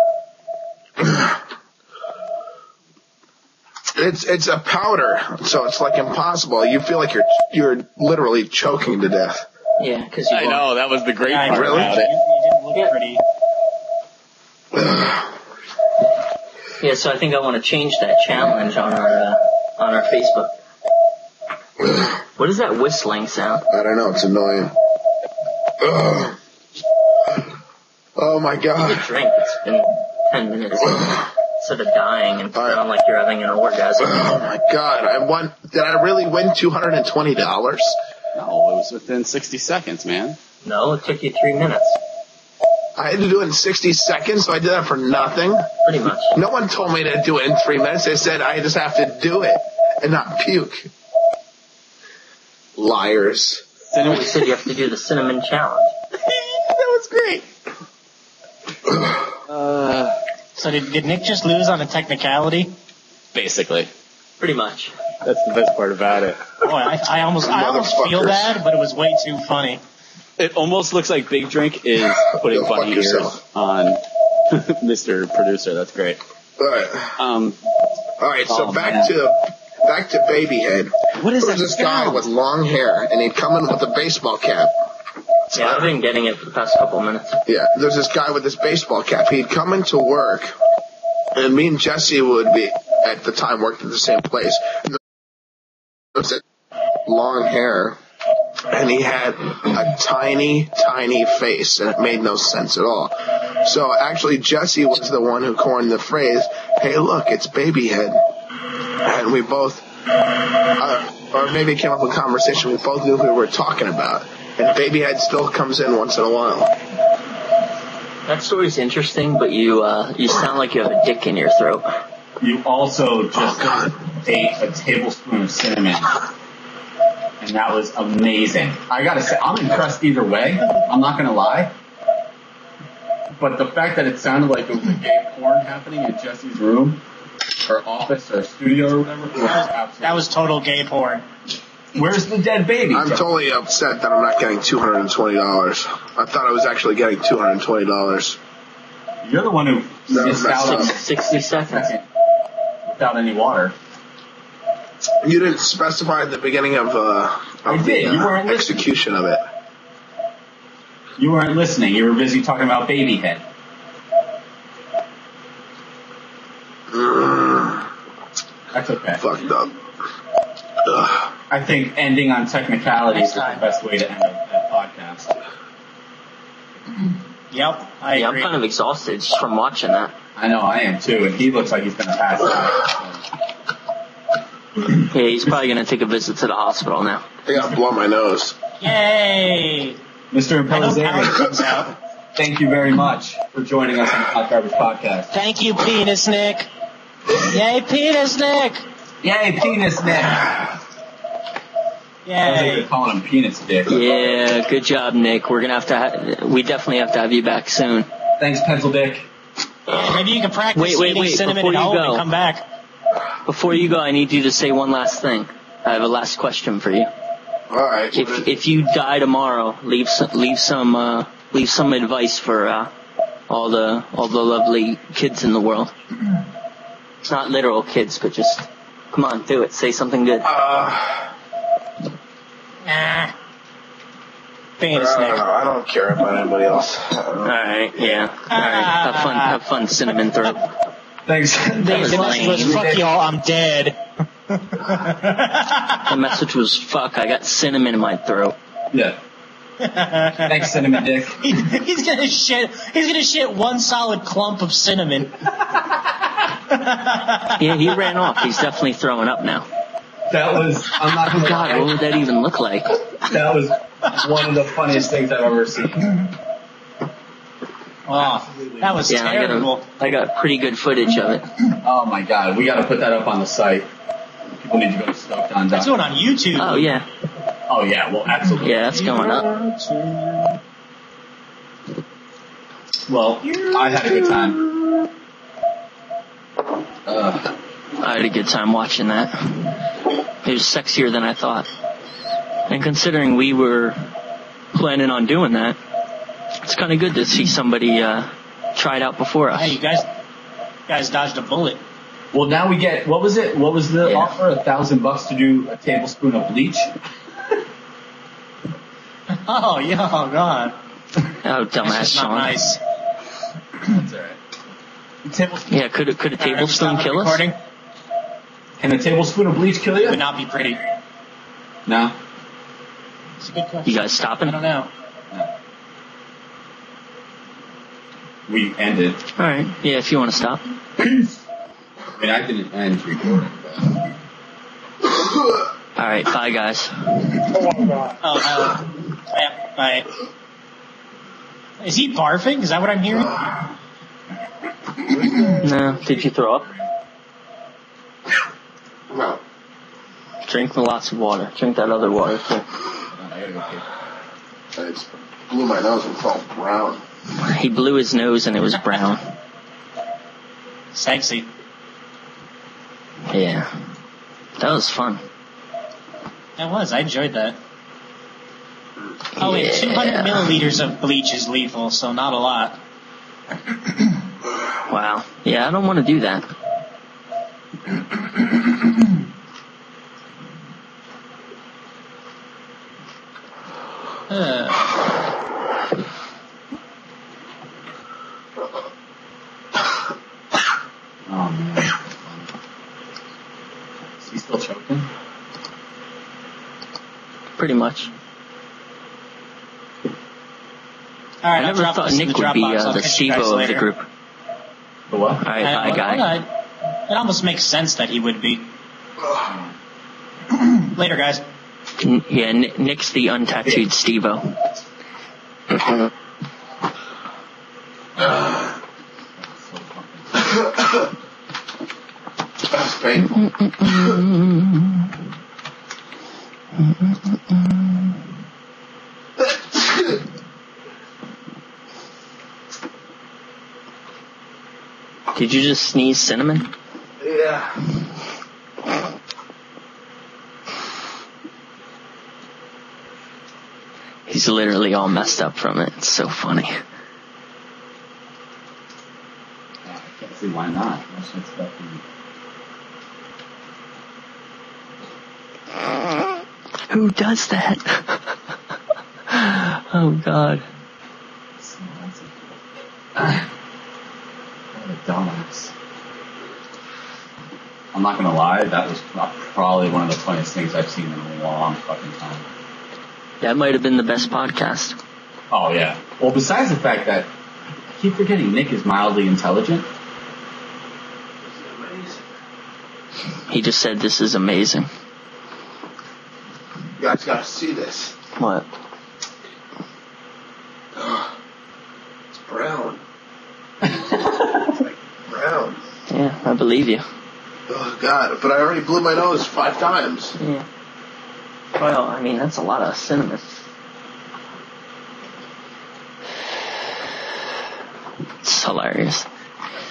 Speaker 1: It's a powder, so it's like impossible. You feel like you're literally choking to death.
Speaker 4: Yeah, because
Speaker 3: I know that was the great part
Speaker 1: really?
Speaker 3: about it.
Speaker 2: You didn't look pretty.
Speaker 4: Yeah, so I think I want to change that challenge on our Facebook. What is that whistling sound?
Speaker 1: I don't know. It's annoying. Ugh. Oh my god.
Speaker 4: You could drink. It's been 10 minutes. Instead of dying and sound like you're having an orgasm.
Speaker 1: Oh my god. Did I really win $220?
Speaker 3: No, it was within 60 seconds, man.
Speaker 4: No, it took you 3 minutes.
Speaker 1: I had to do it in 60 seconds, so I did that for nothing?
Speaker 4: Pretty much.
Speaker 1: No one told me to do it in 3 minutes. They said I just have to do it and not puke. Liars.
Speaker 4: You said you have to do the cinnamon challenge.
Speaker 1: That was great.
Speaker 2: So did Nick just lose on a technicality?
Speaker 3: Basically.
Speaker 4: Pretty much.
Speaker 3: That's the best part about it.
Speaker 2: Boy, I almost feel bad, but it was way too funny.
Speaker 3: It almost looks like Big Drink is putting
Speaker 1: Go
Speaker 3: bunny
Speaker 1: fuck
Speaker 3: ears
Speaker 1: yourself.
Speaker 3: on Mr. Producer. That's great.
Speaker 1: All right. So back to Babyhead.
Speaker 3: What is
Speaker 1: There was this guy with long hair, and he'd come in with a baseball cap.
Speaker 4: Yeah, I've been getting it for the past couple of minutes.
Speaker 1: Yeah, there's this guy with this baseball cap. He'd come into work, and me and Jesse would be, at the time, worked at the same place. And there was long hair, and he had a tiny, tiny face, and it made no sense at all. So actually, Jesse was the one who coined the phrase, "Hey, look, it's Babyhead." And we both, or maybe it came up in conversation, we both knew who we were talking about. And Babyhead still comes in once in a while.
Speaker 4: That story's interesting, but you sound like you have a dick in your throat.
Speaker 5: You also just ate a tablespoon of cinnamon. And that was amazing. I gotta say, I'm impressed either way. I'm not gonna lie. But the fact that it sounded like there was a gay porn happening in Jesse's room, or office, or studio, or whatever, was absolutely...
Speaker 2: That was total gay porn.
Speaker 5: Where's the dead baby?
Speaker 1: I'm totally upset that I'm not getting $220. I thought I was actually getting $220.
Speaker 5: You're the one who missed out on
Speaker 4: 60 seconds
Speaker 5: without any water.
Speaker 1: You didn't specify at the beginning of the execution of it.
Speaker 5: You weren't listening. You were busy talking about Babyhead. That's okay.
Speaker 1: Fucked up. Ugh.
Speaker 5: I think ending on technicalities is the best way to end a podcast.
Speaker 2: Yep, I agree.
Speaker 4: I'm kind of exhausted just from watching that.
Speaker 5: I know, I am too, and he looks like he's going to pass out.
Speaker 4: Yeah, he's probably going to take a visit to the hospital now.
Speaker 1: I gotta blow my nose.
Speaker 2: Yay!
Speaker 5: Mr.
Speaker 2: Comes
Speaker 5: Impellizzeri,
Speaker 2: out.
Speaker 5: thank you very much for joining us on the Hot Garbage Podcast.
Speaker 2: Thank you, Penis Nick. Yay, Penis Nick!
Speaker 5: Yay, Penis Nick! Sounds like you're calling him Penis Dick.
Speaker 4: Yeah, good job, Nick. We're gonna we definitely have to have you back soon.
Speaker 5: Thanks, Pencil Dick.
Speaker 2: Yeah, maybe you can practice eating cinnamon at home and come back.
Speaker 4: Before you go, I need you to say one last thing. I have a last question for you.
Speaker 1: All right.
Speaker 4: If you die tomorrow, leave some advice for all the lovely kids in the world. It's not literal kids, but just come on, do it. Say something good.
Speaker 2: Penis
Speaker 1: I don't care about anybody else.
Speaker 4: All right, yeah. All right, have fun, Cinnamon Throat.
Speaker 5: Thanks.
Speaker 4: That was lame.
Speaker 2: Fuck y'all, I'm dead.
Speaker 4: The message was, fuck, I got cinnamon in my throat.
Speaker 5: Yeah. Thanks, Cinnamon Dick.
Speaker 2: He's gonna shit one solid clump of cinnamon.
Speaker 4: Yeah, he ran off. He's definitely throwing up now.
Speaker 5: That was, I'm not gonna
Speaker 4: God,
Speaker 5: lie.
Speaker 4: what would that even look like?
Speaker 5: That was one of the funniest things I've ever seen.
Speaker 2: Oh, that was terrible.
Speaker 4: I got pretty good footage of it.
Speaker 5: Oh my god, we gotta put that up on the site. People need to go to Stoked.com.
Speaker 2: It's going on YouTube.
Speaker 4: Oh, yeah.
Speaker 5: Oh yeah, well absolutely.
Speaker 4: Yeah, that's going up.
Speaker 5: Well, I had a good time.
Speaker 4: I had a good time watching that. It was sexier than I thought. And considering we were planning on doing that, it's kind of good to see somebody try it out before us.
Speaker 2: Hey, you guys dodged a bullet.
Speaker 5: Well, now we get, what was it? What was the offer? $1,000 to do a tablespoon of bleach?
Speaker 2: Oh, yeah, oh God.
Speaker 4: Oh, dumbass
Speaker 2: That's just not
Speaker 4: Sean.
Speaker 2: nice.
Speaker 5: That's alright.
Speaker 4: Yeah, could a tablespoon kill us?
Speaker 2: Recording?
Speaker 5: Can a tablespoon of bleach kill you?
Speaker 2: It would not be pretty.
Speaker 5: No.
Speaker 2: It's a good question.
Speaker 4: You guys stopping?
Speaker 2: I don't know.
Speaker 5: We ended.
Speaker 4: Alright, yeah, if you want to stop.
Speaker 5: I mean, I didn't end recording, but...
Speaker 4: Alright, bye guys.
Speaker 2: Oh, yeah, bye. Is he barfing? Is that what I'm hearing?
Speaker 4: No, did you throw up?
Speaker 1: No.
Speaker 4: Drink lots of water. Drink that other water too.
Speaker 5: I gotta go pee.
Speaker 1: I just blew my nose and it's all brown.
Speaker 4: He blew his nose and it was brown.
Speaker 2: Sexy.
Speaker 4: Yeah. That was fun.
Speaker 2: That was. I enjoyed that. Oh, wait,
Speaker 4: Yeah.
Speaker 2: 200 milliliters of bleach is lethal, so not a lot.
Speaker 4: Wow. Yeah, I don't want to do that.
Speaker 5: Oh man. Is he still choking?
Speaker 4: Pretty much.
Speaker 2: All right,
Speaker 4: I never thought Nick would be the Steve-O of the group.
Speaker 5: The what?
Speaker 4: Alright, bye guy.
Speaker 2: It almost makes sense that he would be. Later, guys.
Speaker 4: Yeah, Nick's the untattooed Steve-O.
Speaker 1: That's painful.
Speaker 4: Did you just sneeze cinnamon?
Speaker 1: Yeah.
Speaker 4: He's literally all messed up from it. It's so funny.
Speaker 5: I can't see why not. That shit's definitely...
Speaker 4: Who does that? Oh God.
Speaker 5: What a dumbass. I'm not gonna lie, that was probably one of the funniest things I've seen in a long fucking time.
Speaker 4: That might have been the best podcast.
Speaker 5: Oh yeah. Well, besides the fact that I keep forgetting Nick is mildly intelligent.
Speaker 4: He just said this is amazing.
Speaker 1: You guys gotta see this.
Speaker 4: What?
Speaker 1: It's brown. It's like brown.
Speaker 4: Yeah, I believe you.
Speaker 1: Oh God, but I already blew my nose 5 times.
Speaker 4: Yeah. Well, I mean, that's a lot of cinnamon. It's hilarious.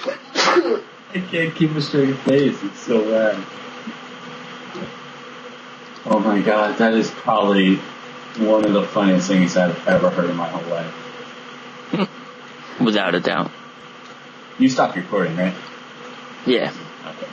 Speaker 5: I can't keep a straight face, it's so bad. Oh my god, that is probably one of the funniest things I've ever heard in my whole life.
Speaker 4: Without a doubt.
Speaker 5: You stopped recording, right?
Speaker 4: Yeah.
Speaker 5: Okay.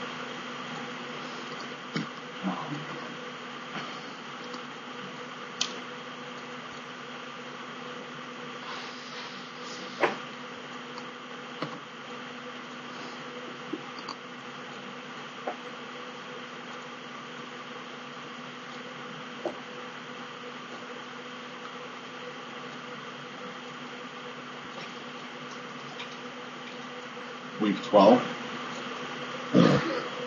Speaker 5: Week 12.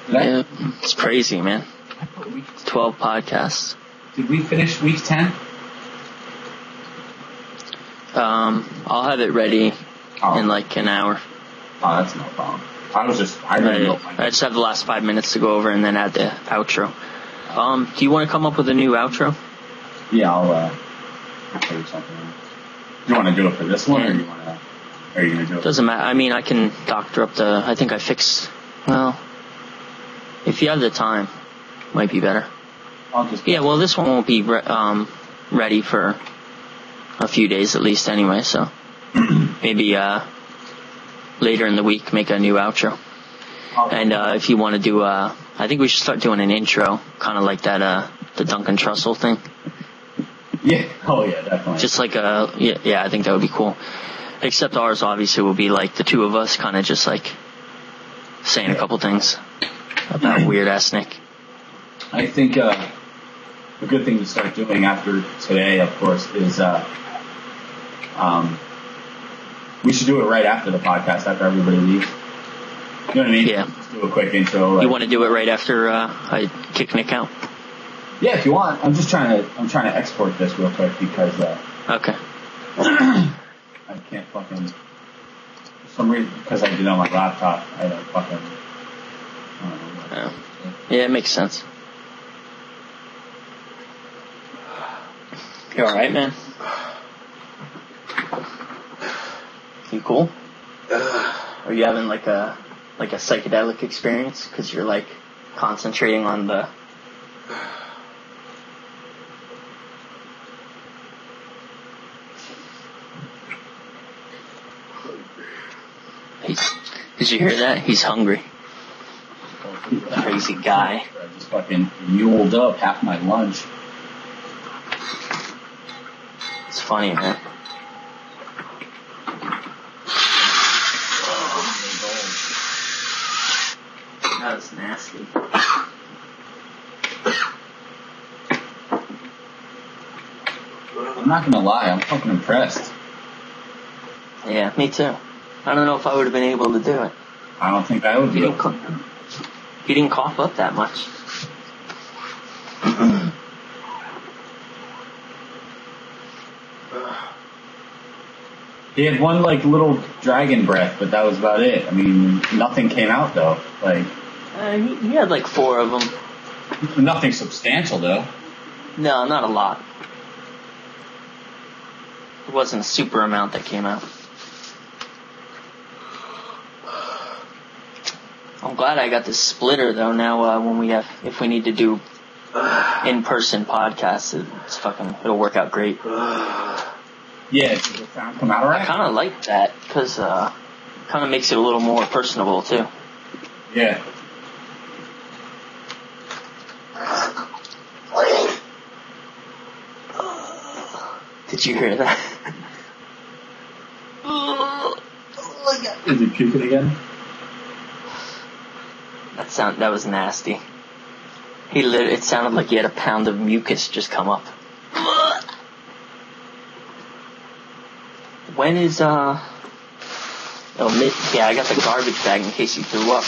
Speaker 4: Yeah, it's crazy, man. 12 podcasts.
Speaker 5: Did we finish week 10?
Speaker 4: I'll have it ready in like an hour.
Speaker 5: Oh, that's no problem. I didn't know.
Speaker 4: I just have the last 5 minutes to go over and then add the outro. Do you want to come up with a new outro?
Speaker 5: Yeah, I'll tell you something. You want to do it for this one, or you want to? Are you gonna do it?
Speaker 4: Doesn't matter. I mean, I can doctor up I think I fixed. Well, if you have the time, might be better.
Speaker 5: I'll just.
Speaker 4: Yeah. Well, this one won't be ready for a few days at least, anyway. So maybe later in the week, make a new outro. And if you want to do, I think we should start doing an intro, kind of like that, the Duncan Trussell thing.
Speaker 5: Yeah. Oh yeah, definitely.
Speaker 4: Just like yeah, I think that would be cool. Except ours obviously will be like the two of us kind of just like saying a couple things about weird ass Nick.
Speaker 5: I think a good thing to start doing after today, of course, is we should do it right after the podcast, after everybody leaves. You know what I mean?
Speaker 4: Yeah.
Speaker 5: Just do a quick intro. Like,
Speaker 4: you want to do it right after I kick Nick out?
Speaker 5: Yeah, if you want. I'm trying to export this real quick because
Speaker 4: okay.
Speaker 5: I can't fucking, for some reason, because I did it on my laptop, I don't fucking, I don't know.
Speaker 4: Yeah, it makes sense. You alright, man? You cool? Are you having like a psychedelic experience? Because you're like concentrating on the... Did you hear that? He's hungry. Crazy guy.
Speaker 5: I just fucking muled up half my lunch.
Speaker 4: It's funny, man. That was nasty.
Speaker 5: I'm not gonna lie, I'm fucking impressed.
Speaker 4: Yeah, me too. I don't know if I would have been able to do it.
Speaker 5: I don't think I would be.
Speaker 4: You didn't cough up that much.
Speaker 5: He had one like little dragon breath, but that was about it. I mean, nothing came out though. Like
Speaker 4: he had like 4 of them.
Speaker 5: nothing substantial though.
Speaker 4: No, not a lot. It wasn't a super amount that came out. I'm glad I got this splitter though. Now, if we need to do in-person podcasts, it'll work out great.
Speaker 5: Yeah, does the sound come out alright?
Speaker 4: I kind of like that because kind of makes it a little more personable too.
Speaker 5: Yeah.
Speaker 4: Did you hear that?
Speaker 5: Is he puking again?
Speaker 4: That was nasty. It sounded like he had a pound of mucus just come up. When is, yeah, I got the garbage bag in case you threw up.